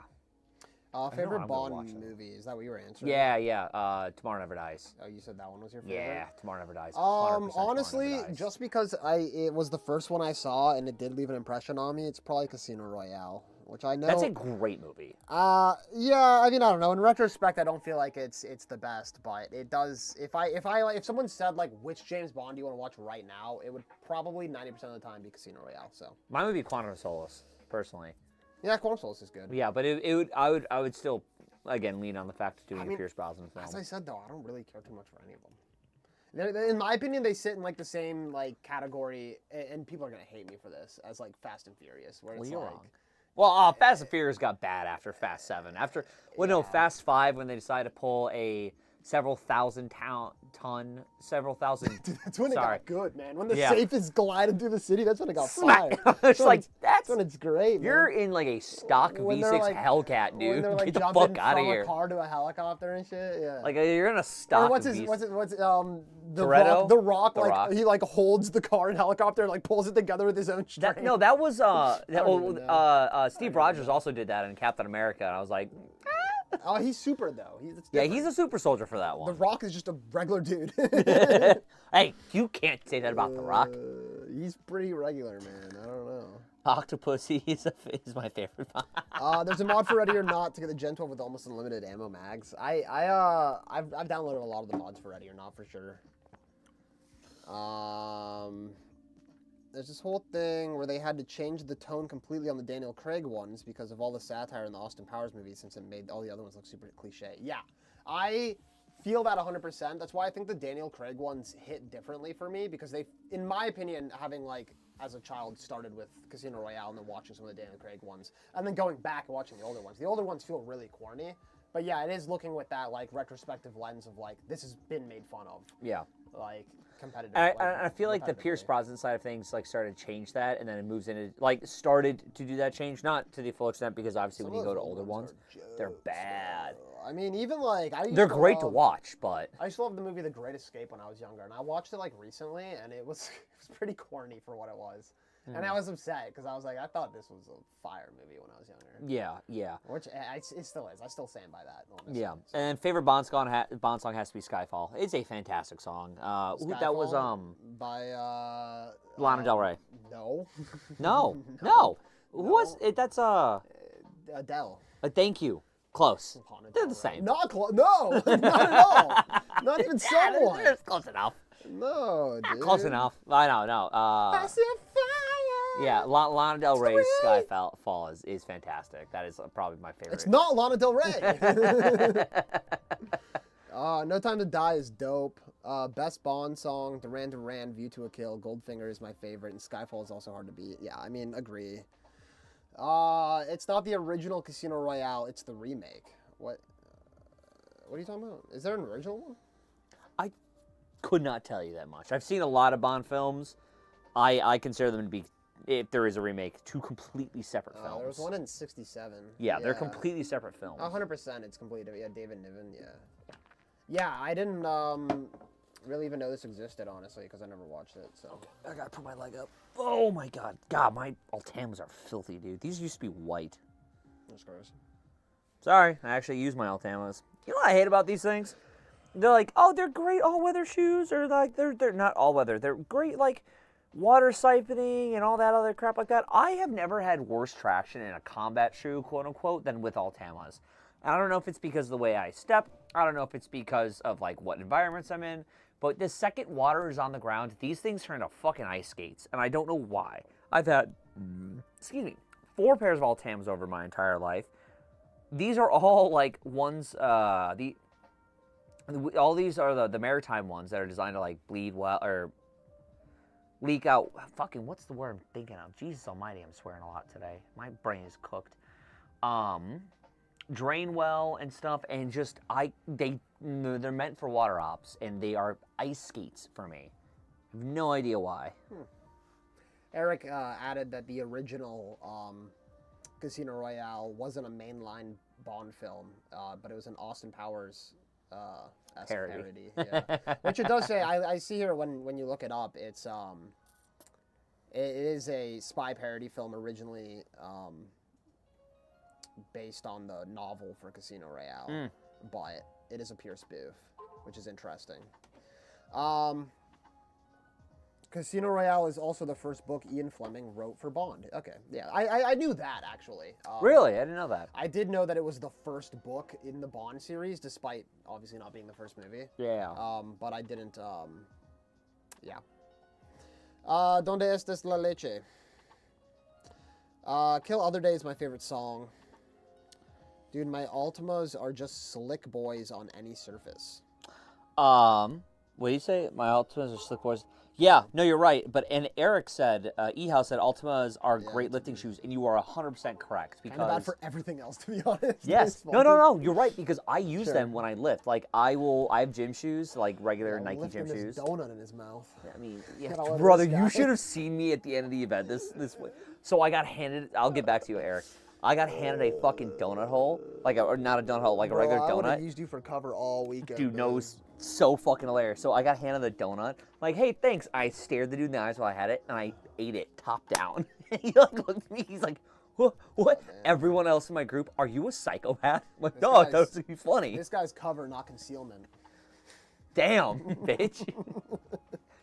Favorite Bond movie? Is that what you were answering? Yeah. Tomorrow Never Dies. Oh, you said that one was your favorite? Yeah, Tomorrow Never Dies. Honestly, just because it was the first one I saw and it did leave an impression on me, it's probably Casino Royale, which I know. That's a great movie. Yeah. I mean, I don't know. In retrospect, I don't feel like it's the best, but it does. If someone said like which James Bond do you want to watch right now, it would probably 90% of the time be Casino Royale. So mine would be Quantum of Solace, personally. Yeah, Quantum of Solace is good. Yeah, but I would still again lean on the fact of doing a Pierce Brosnan film. As I said though, I don't really care too much for any of them. In my opinion, they sit in like the same like category, and people are gonna hate me for this, as like Fast and Furious, where it's you're like. wrong. Well, Fast and Furious got bad after Fast 7. No, Fast 5 when they decided to pull a several thousand. Dude, that's when it got good, man. When the Yeah. safe is gliding through the city, that's when it got Smack. fired. It's like That's when it's great. You're man. in like a stock When V6 they're, like- Hellcat, When dude. they're like Get the jumping fuck out of from here. a car to a helicopter and shit. Yeah. Like you're in a stock Or V6. the Toretto? Rock, The like Rock. he like holds the car and helicopter and like pulls it together with his own strength. That was don't even know. Steve Rogers also did that in Captain America, and I was like, Oh, he's super though. he's a super soldier for that The one. Rock is just a regular dude. Hey, you can't say that about The Rock. He's pretty regular, man. I don't know. Octopussy is my favorite. There's a mod for Ready or Not to get the Gen 12 with almost unlimited ammo mags. I've downloaded a lot of the mods for Ready or Not for sure. There's this whole thing where they had to change the tone completely on the Daniel Craig ones because of all the satire in the Austin Powers movies, since it made all the other ones look super cliche. Yeah, I feel that 100%. That's why I think the Daniel Craig ones hit differently for me, because they, in my opinion, having like as a child started with Casino Royale and then watching some of the Daniel Craig ones, and then going back and watching the older ones. The older ones feel really corny, but yeah, it is looking with that like retrospective lens of like this has been made fun of. Yeah. Like competitive. And I feel like the Pierce Brosnan side of things like started to change that, and then it moves into like started to do that change, not to the full extent, because obviously when you go to older ones, they're bad. I mean, even like They're great to watch, but I used to love the movie The Great Escape when I was younger, and I watched it like recently, and it was pretty corny for what it was. And I was upset because I was like, I thought this was a fire movie when I was younger. yeah. Which it still is. I still stand by that. Honestly. Yeah, and favorite Bond song has to be Skyfall. It's a fantastic song. That was by Lana Del Rey. No. No. Who was it? That's Adele. Thank you. Close. Lana They're Del the Rey. same. Not close. No, not at all. Not even somewhat. It's close enough. No, dude. Close enough. I know. No. Yeah, Lana Del Rey's Skyfall is fantastic. That is probably my favorite. It's not Lana Del Rey. No Time to Die is dope. Best Bond song, Duran Duran, View to a Kill, Goldfinger is my favorite, and Skyfall is also hard to beat. Yeah, I mean, agree. It's not the original Casino Royale, it's the remake. What are you talking about? Is there an original one? I could not tell you that much. I've seen a lot of Bond films. I consider them to be, if there is a remake, two completely separate films. There was one in 67. Yeah, they're completely separate films. 100% it's completely, yeah, David Niven, yeah. Yeah, I didn't, really even know this existed, honestly, because I never watched it. So I gotta put my leg up. Oh my god. God, my Altamas are filthy, dude. These used to be white. that's gross. Sorry, I actually use my Altamas. You know what I hate about these things? They're like, oh, they're great all-weather shoes, or like they're not all-weather. They're great like water siphoning and all that other crap like that. I have never had worse traction in a combat shoe, quote unquote, than with Altamas. I don't know if it's because of the way I step. I don't know if it's because of like what environments I'm in. But the second water is on the ground, these things turn into fucking ice skates, and I don't know why. I've had, 4 pairs of Altamas over my entire life. These are all like ones. All these are the maritime ones that are designed to like bleed well or leak out. Fucking what's the word I'm thinking of? Jesus Almighty, I'm swearing a lot today. My brain is cooked. Drain well and stuff, and just they're meant for water ops, and they are ice skates for me. I have no idea why. Eric added that the original Casino Royale wasn't a mainline Bond film, but it was an Austin Powers parody. Yeah. Which it does say. I see here when you look it up, it is a spy parody film originally. Based on the novel for Casino Royale, but it is a pure spoof, which is interesting. Casino Royale is also the first book Ian Fleming wrote for Bond. Okay, yeah, I knew that, actually. Really? I didn't know that. I did know that it was the first book in the Bond series, despite obviously not being the first movie. Yeah. But I didn't, yeah. Donde estes la leche? Kill Other Day is my favorite song. Dude, my Altimas are just slick boys on any surface. What do you say? My Altimas are slick boys. Yeah, no, you're right. And Eric said, E-House said Altimas are great lifting shoes, and you are 100% correct. Because kind of bad for everything else, to be honest. Yes. No, you're right, because I use them when I lift. Like, I have gym shoes, like regular Nike gym shoes. Donut in his mouth. I mean, yeah, brother, you should have seen me at the end of the event. So I got handed, I'll get back to you, Eric. I got handed a fucking donut hole, or not a donut hole, like a regular donut. I used you for cover all weekend. Dude, no, it was so fucking hilarious. So I got handed the donut, like, hey, thanks. I stared the dude in the eyes while I had it, and I ate it top down. He like looked at me, he's like, what? Oh, Everyone else in my group, are you a psychopath? I'm like, no, I thought it was be funny. This guy's cover, not concealment. Damn, bitch.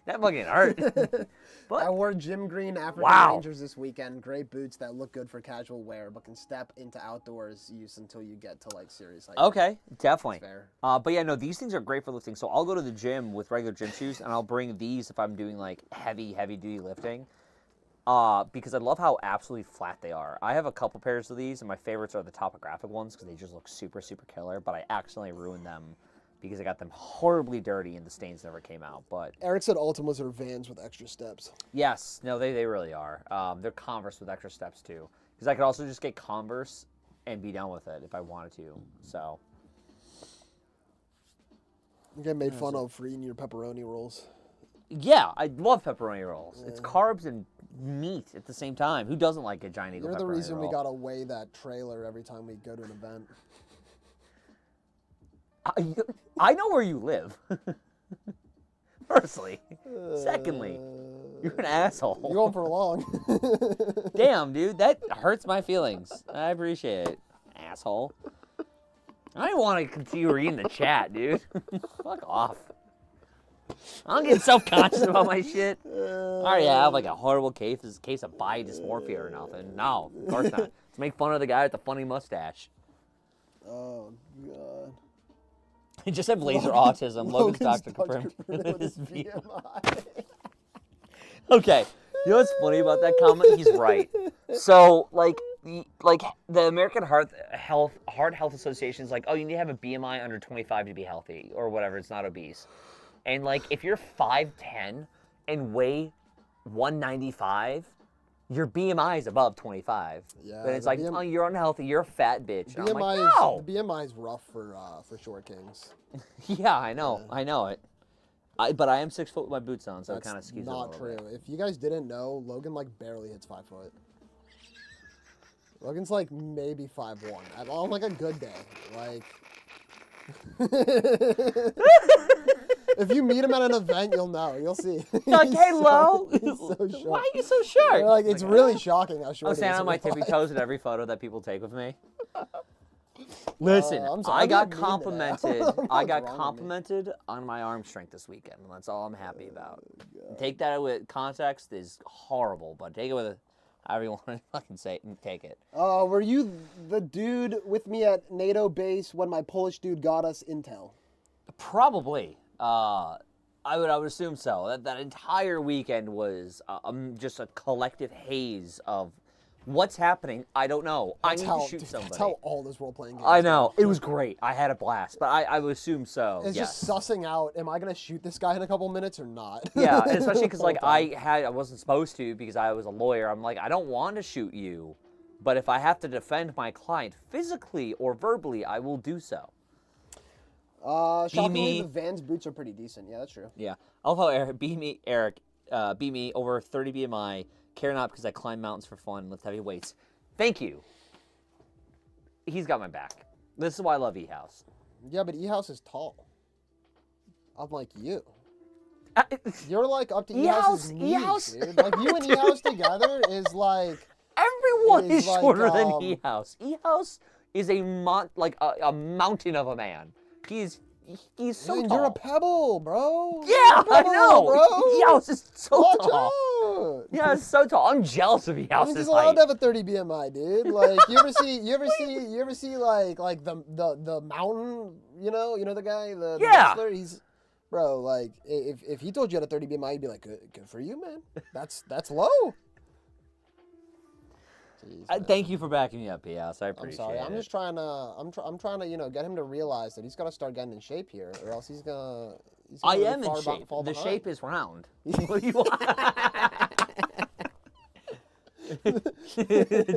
That fucking hurt. But I wore gym green African Rangers this weekend. Great boots that look good for casual wear, but can step into outdoors use until you get to like serious hiking. Okay, definitely. That's fair. But yeah, no, these things are great for lifting. So I'll go to the gym with regular gym shoes, and I'll bring these if I'm doing like heavy duty lifting. Because I love how absolutely flat they are. I have a couple pairs of these, and my favorites are the topographic ones because they just look super, super killer. But I accidentally ruined them because I got them horribly dirty and the stains never came out. But Eric said Ultimas are Vans with extra steps. Yes, no, they really are. They're Converse with extra steps too. Because I could also just get Converse and be done with it if I wanted to. So You get made fun of for eating your pepperoni rolls. yeah, I love pepperoni rolls. It's carbs and meat at the same time. Who doesn't like a giant eagle pepperoni roll? You're the reason we gotta weigh that trailer every time we go to an event. I know where you live. Firstly. Secondly, you're an asshole. You're going for long. Damn, dude, that hurts my feelings. I appreciate it, asshole. I don't want to continue reading the chat, dude. Fuck off. I don't get self-conscious about my shit. I already have like a horrible case of body dysmorphia or nothing. No, of course not. Let's make fun of the guy with the funny mustache. Oh, God. He just had laser autism. Logan's doctor confirmed his BMI. Okay, you know what's funny about that comment? He's right. So, like the American Heart Health Association is like, oh, you need to have a BMI under 25 to be healthy, or whatever. It's not obese. And like, if you're 5'10" and weigh 195, your BMI is above 25. Yeah. But it's like, oh, you're unhealthy. You're a fat bitch. And I'm like, no. The BMI is rough for short kings. Yeah, I know. Yeah. I know it. But I am 6 foot with my boots on, so That's it kind of skews not it a true. little bit. If you guys didn't know, Logan like barely hits 5 foot. Logan's like maybe 5'1" on like a good day. Like. If you meet him at an event, you'll know. You'll see. You're like, He's hey, Lo. he's so short. Why are you so short? They're like, it's really shocking how short I'm he standing is on in my real tippy life. toes in every photo that people take with me. Listen, I'm sorry, I I'm got being mean today. complimented. I don't know I what's got wrong with me. complimented on my arm strength this weekend, and that's all I'm happy about. Take that with context is horrible, but take it with however you want to fucking say it and take it. Were you the dude with me at NATO base when my Polish dude got us intel? Probably. I would assume so. That entire weekend was just a collective haze of what's happening. I don't know. I need to shoot somebody. That's how all those role-playing games I know. go. It was great. I had a blast, but I would assume so. It's yes. just sussing out, am I going to shoot this guy in a couple minutes or not? Yeah, and especially because like The whole time. I wasn't supposed to because I was a lawyer. I'm like, I don't want to shoot you, but if I have to defend my client physically or verbally, I will do so. Shockingly, the Vans boots are pretty decent. Yeah, that's true. Yeah, I love how Eric beat me over 30 BMI. Care not because I climb mountains for fun and lift heavy weights. Thank you. He's got my back. This is why I love E-House. Yeah, but E-House is tall. Unlike you. You're like up to E-House's knees, E-House. dude. Like you and E-House together is like... Everyone is like, shorter than E-House. E-House is a mountain of a man. He's so Dude, tall. you're a pebble, bro. Yeah, You're a I pebble, know. bro. E-House is so Watch tall. out. Yeah, it's so tall. I'm jealous of I mean, E-House's he's allowed height. to have a 30 BMI, dude. Like, you ever see like the mountain, you know the guy, the Yeah. wrestler? He's, bro, like, if he told you had a 30 BMI, you'd be like, good for you, man. That's low. Jeez, Thank you for backing me up, E-House. I appreciate I'm sorry. it. I'm just trying to, I'm trying to, get him to realize that he's got to start getting in shape here, or else he's gonna I really am in fall shape. fall The behind. shape is round. What do you want?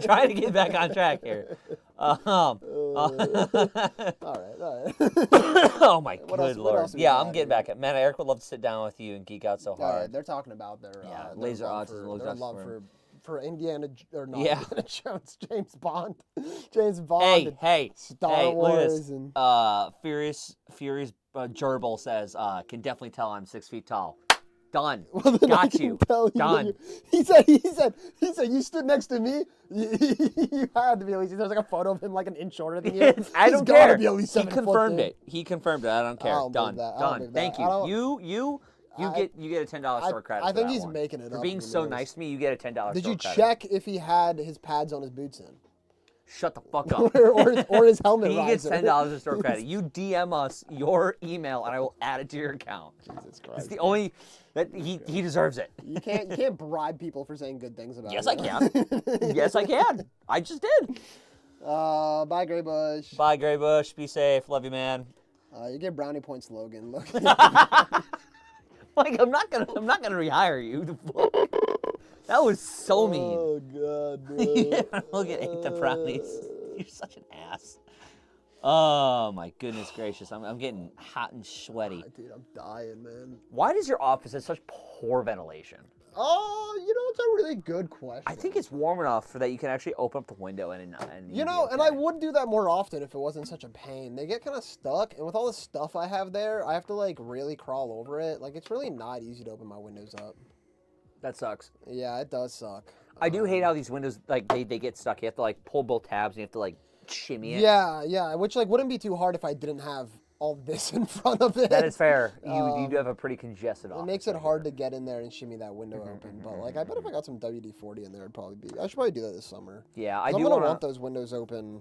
Trying to get back on track here. All right. Oh my What good else lord. we Yeah, got I'm getting here? back at. Man, Eric would love to sit down with you and geek out so hard. They're talking about their Yeah, their laser love autism, for, laser their love autism. for Indiana or not Yeah. Indiana Jones, James Bond, and Hey, Star look at Wars this. and Furious Gerbil says, can definitely tell I'm 6 feet tall. Done. well, then I Got can you. tell you that Done. He said you stood next to me. You had to be at least. There's like a photo of him like an inch shorter than you. I don't He's gotta care. Be at least He 7 foot, confirmed dude. it. He confirmed it. I don't care. I don't Done. believe that. I don't Done. believe Thank that. I don't- you. You get a $10 store credit. I for think that he's one. making it For up. being to be so honest. nice to me, you get a $10 Did store you credit. check if he had his pads on his boots in? Shut the fuck up. or his helmet He gets riser. $10 of store credit. You DM us your email and I will add it to your account. Jesus Christ. It's the only that he deserves it. You can't bribe people for saying good things about Yes, you. I can. Yes, I can. I just did. Bye, Gray Bush. Bye, Gray Bush. Be safe. Love you, man. You get brownie points, Logan. Look. Like I'm not gonna rehire you. That was so mean. Oh God, bro. Yeah, look at ate the brownies. You're such an ass. Oh my goodness gracious! I'm getting hot and sweaty. Dude, I'm dying, man. Why does your office have such poor ventilation? Oh, it's a really good question. I think it's warm enough for that you can actually open up the window and and I would do that more often if it wasn't such a pain. They get kind of stuck, and with all the stuff I have there, I have to like really crawl over it. Like it's really not easy to open my windows up. That sucks. Yeah, it does suck. I do hate how these windows like they get stuck. You have to like pull both tabs. And you have to like shimmy it. Yeah, which like wouldn't be too hard if I didn't have all this in front of it. That is fair. You do have a pretty congested office. It makes it hard to get in there and shimmy that window open. But like, I bet if I got some WD-40 in there, it'd probably be. I should probably do that this summer. Yeah, I'm gonna want those windows open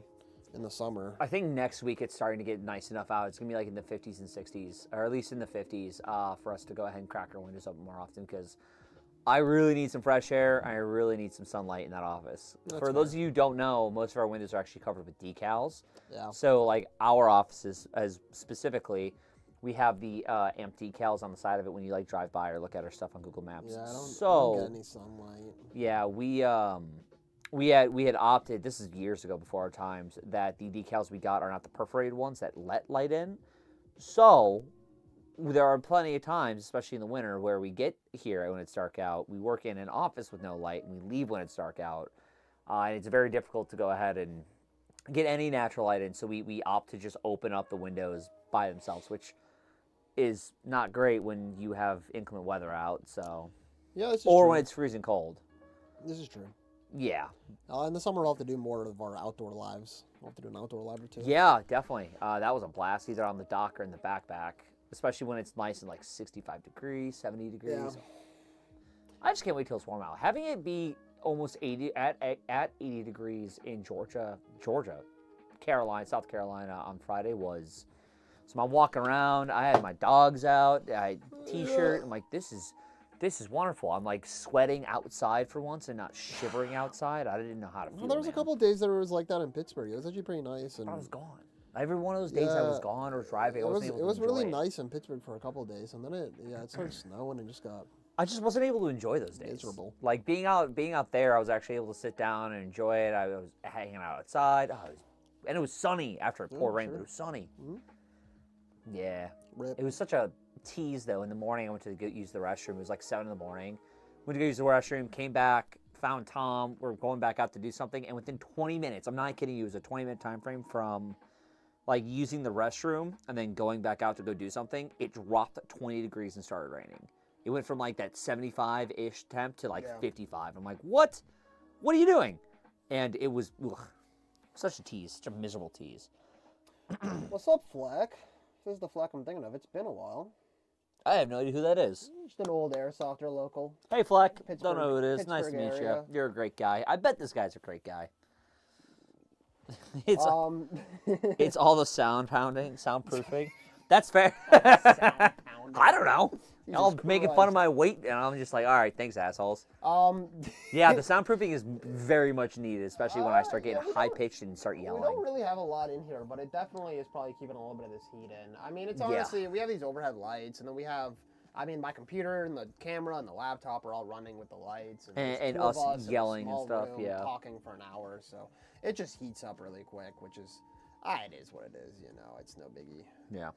in the summer. I think next week it's starting to get nice enough out. It's gonna be like in the 50s and 60s, or at least in the 50s, for us to go ahead and crack our windows open more often because I really need some fresh air. I really need some sunlight in that office. For those of you who don't know, most of our windows are actually covered with decals. Yeah. So like our offices, as specifically, we have the amp decals on the side of it when you like drive by or look at our stuff on Google Maps. Yeah, I don't get any sunlight. Yeah, we had opted. This is years ago before our times that the decals we got are not the perforated ones that let light in. So there are plenty of times, especially in the winter, where we get here when it's dark out. We work in an office with no light, and we leave when it's dark out. And it's very difficult to go ahead and get any natural light in. So we opt to just open up the windows by themselves, which is not great when you have inclement weather out. So, Yeah, this is or true. when it's freezing cold. This is true. Yeah. In the summer, we'll have to do more of our outdoor lives. We'll have to do an outdoor live or two. Yeah, definitely. That was a blast, either on the dock or in the backpack, especially when it's nice and like 65 degrees, 70 degrees. Yeah. I just can't wait till it's warm out. Having it be almost 80 at 80 degrees in Georgia, South Carolina on Friday was. So I'm walking around. I had my dogs out. I had a t-shirt. I'm like, this is wonderful. I'm like sweating outside for once and not shivering outside. I didn't know how to feel. Well, there was a couple of days that it was like that in Pittsburgh. It was actually pretty nice. And I was gone. Every one of those days I was gone or driving. It was really nice in Pittsburgh for a couple of days, and then it started snowing and just got. I just wasn't able to enjoy those days. Miserable. Like being out there, I was actually able to sit down and enjoy it. I was hanging out outside, and it was sunny after it poured rain. But it was sunny. Mm-hmm. Yeah, Rip. it was such a tease though. In the morning, I went to use the restroom. It was like 7 in the morning. Went to go use the restroom. Came back, found Tom. We're going back out to do something, and within 20 minutes, I'm not kidding you, it was a 20-minute time frame from like using the restroom and then going back out to go do something. It dropped 20 degrees and started raining. It went from like that 75-ish temp to like 55. I'm like, what? What are you doing? And it was such a tease, such a miserable tease. What's up, Fleck? This is the Fleck I'm thinking of. It's been a while. I have no idea who that is. Just an old Airsofter local. Hey, Fleck. Pittsburgh- Don't know who it is. Nice to Pittsburgh meet area. you. You're a great guy. I bet this guy's a great guy. It's it's all the sound soundproofing. That's fair. I don't know. Y'all making fun of my weight, and I'm just like, all right, thanks, assholes. Yeah, the soundproofing is very much needed, especially when I start getting high-pitched and start yelling. We don't really have a lot in here, but it definitely is probably keeping a little bit of this heat in. I mean, it's honestly, we have these overhead lights, and then we have, my computer and the camera and the laptop are all running with the lights. And two of us in a yelling and small stuff, room yeah. talking for an hour, so it just heats up really quick, which is, it is what it is, it's no biggie. Yeah.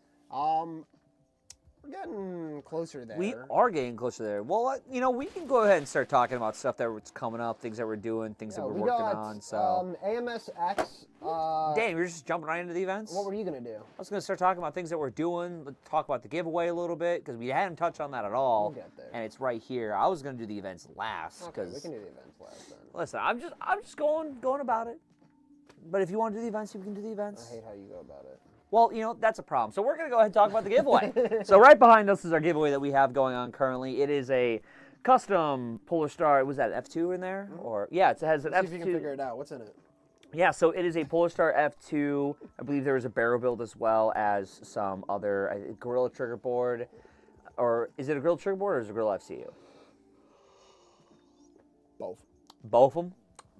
We're getting closer there. We are getting closer there. Well, we can go ahead and start talking about stuff that's coming up, things that we're doing, things that we're working on. So, AMSX. damn, you're just jumping right into the events? What were you gonna do? I was going to start talking about things that we're doing, talk about the giveaway a little bit, because we hadn't touched on that at all. We'll get there. And it's right here. I was going to do the events last. Okay, we can do the events last then. Listen, I'm just going about it. But if you want to do the events, you can do the events. I hate how you go about it. Well, that's a problem. So we're going to go ahead and talk about the giveaway. So right behind us is our giveaway that we have going on currently. It is a custom Polar Star. Was that F2 in there? Mm-hmm. Or yeah, it has an Let's F2. see if you can figure it out. What's in it? Yeah, so it is a Polar Star F2. I believe there is a barrel build as well as some other Gorilla trigger board. Or is it a Gorilla trigger board or is it a Gorilla FCU? Both. Both of them?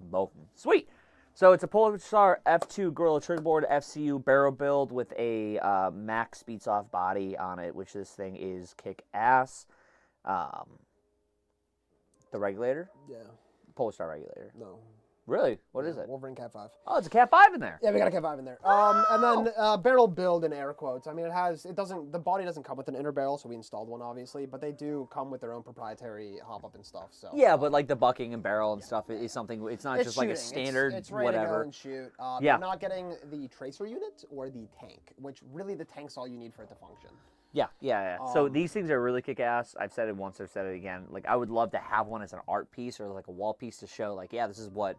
Both of them. Sweet. So it's a Polar Star F2 Gorilla trigger board FCU barrel build with a Max Speed Soft body on it, which this thing is kick ass. The regulator? Yeah. Polar Star regulator. No. Really? What is it? Wolverine Cat 5. Oh, it's a Cat 5 in there. Yeah, we got a Cat 5 in there. And then barrel build in air quotes. I mean, the body doesn't come with an inner barrel, so we installed one obviously, but they do come with their own proprietary hop up and stuff. So. Yeah, but like the bucking and barrel and stuff is something. It's not just like a standard it's ready whatever. to go and shoot. Yeah. You're not getting the tracer unit or the tank, which really the tank's all you need for it to function. Yeah. So these things are really kick-ass. I've said it once, I've said it again. Like, I would love to have one as an art piece or like a wall piece to show, like, yeah, this is what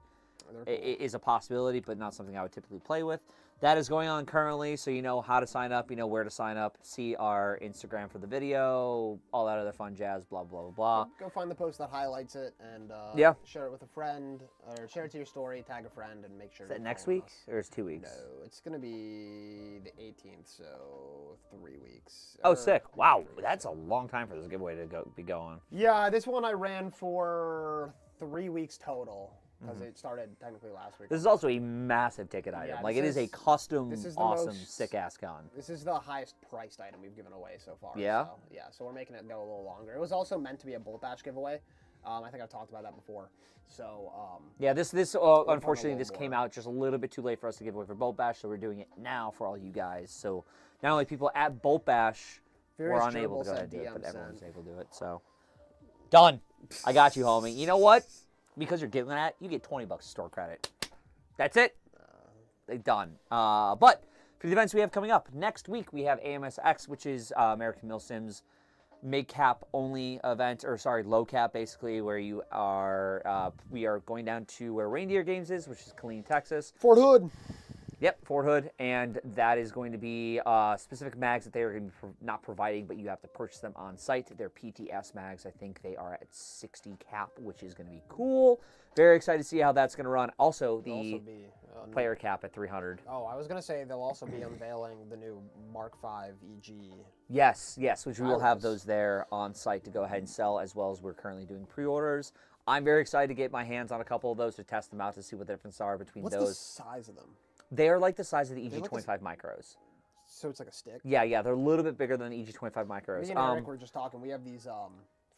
is a possibility, but not something I would typically play with. That is going on currently, so you know how to sign up, you know where to sign up, see our Instagram for the video, all that other fun jazz, blah, blah, blah, blah. Go find the post that highlights it and share it with a friend, or share it to your story, tag a friend, and make sure. Is that next week, or is it 2 weeks? No, it's going to be the 18th, so 3 weeks. Oh, sick. Wow, that's a long time for this giveaway to be going. Yeah, this one I ran for 3 weeks total. Because it started technically last week. This is also a massive ticket item. Yeah, like, it is a custom, awesome, most sick-ass gun. This is the highest priced item we've given away so far. Yeah? So we're making it go a little longer. It was also meant to be a bolt bash giveaway. I think I've talked about that before. So, yeah, this unfortunately, this came out just a little bit too late for us to give away for Bolt Bash, so we're doing it now for all you guys. So, not only people at Bolt Bash were unable to go ahead and do it, but everyone's able to do it. So, done. I got you, homie. You know what? Because you're giving that, you get $20 store credit. That's it. They done. But For the events we have coming up, next week we have AMSX, which is American Mill Sims mid cap only event, or sorry, low cap basically, where you are, we are going down to where Reindeer Games is, which is Killeen, Texas. Fort Hood. Yep, Fort Hood, and that is going to be specific mags that they are going to be not providing, but you have to purchase them on site. They're PTS mags. I think they are at 60 cap, which is going to be cool. Very excited to see how that's going to run. Also, the player cap at 300. Oh, I was going to say they'll also be unveiling the new Mark V EG. Yes, which we will have those there on site to go ahead and sell, as well as we're currently doing pre-orders. I'm very excited to get my hands on a couple of those to test them out to see what the differences are between those. What's the size of them? They are like the size of the EG25 micros. So it's like a stick? Yeah, they're a little bit bigger than the EG25 micros. Me and Eric were just talking. We have these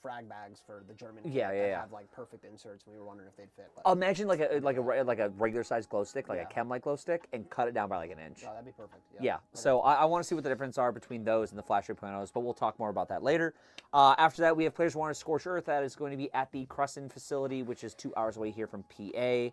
frag bags for the German that have like perfect inserts. We were wondering if they'd fit. But imagine like a regular size glow stick, like a chem-like glow stick, and cut it down by like an inch. Oh, that'd be perfect. Yeah. So I want to see what the difference are between those and the flash rate planos, but we'll talk more about that later. After that, we have Players Wanted Scorched Earth. That is going to be at the Crescent facility, which is 2 hours away here from PA.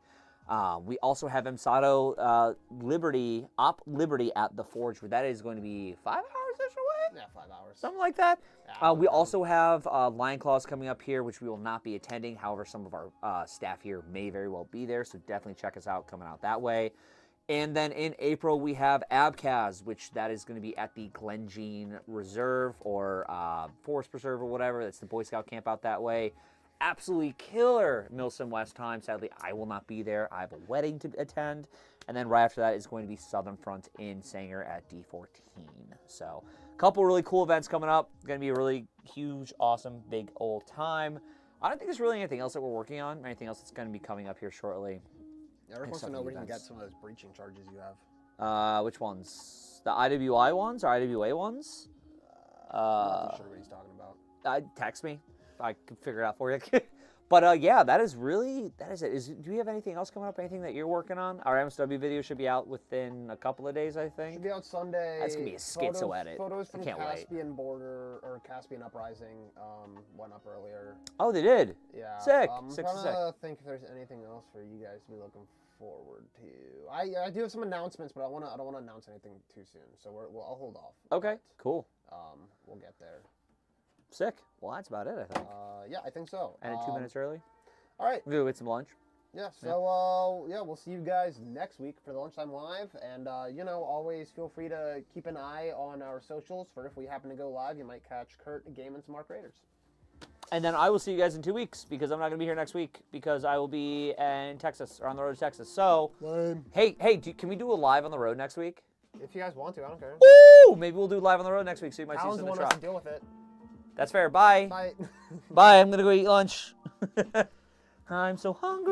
We also have MSATO Liberty at the Forge, where that is going to be 5 hours-ish away? Yeah, 5 hours. Something like that. Yeah, we also have Lion Claws coming up here, which we will not be attending. However, some of our staff here may very well be there, so definitely check us out coming out that way. And then in April, we have ABCAS, which that is going to be at the Glenjean Reserve or Forest Preserve or whatever. That's the Boy Scout camp out that way. Absolutely killer Milsim West time. Sadly, I will not be there. I have a wedding to attend. And then right after that is going to be Southern Front in Sanger at D14. So a couple really cool events coming up. It's going to be a really huge, awesome, big old time. I don't think there's really anything else that we're working on, or anything else that's going to be coming up here shortly. Eric wants to know where he can get some of those breaching charges you have. Which ones? The IWI ones or IWA ones? I'm not too sure what he's talking about. Text me. I can figure it out for you. But yeah, that is it. Do we have anything else coming up? Anything that you're working on? Our MSW video should be out within a couple of days, I think. Should be out Sunday. That's gonna be a schizo edit. Photos from Caspian Border or Caspian Uprising went up earlier. Oh, they did. Yeah. Sick. I'm trying to think if there's anything else for you guys to be looking forward to. I do have some announcements, but I don't want to announce anything too soon, so I'll hold off. Okay. Cool. We'll get there. Sick. Well, that's about it, I think. Yeah, I think so. And 2 minutes early. All right. We'll get some lunch. Yeah. So we'll see you guys next week for the Lunchtime Live, and always feel free to keep an eye on our socials for if we happen to go live. You might catch Kurt, Game, and some Mark Raiders. And then I will see you guys in 2 weeks because I'm not going to be here next week because I will be in Texas or on the road to Texas. So, hey, can we do a live on the road next week? If you guys want to, I don't care. Woo! Maybe we'll do live on the road next week so you might see some in the truck. To deal with it. That's fair. Bye. Bye. Bye. I'm going to go eat lunch. I'm so hungry.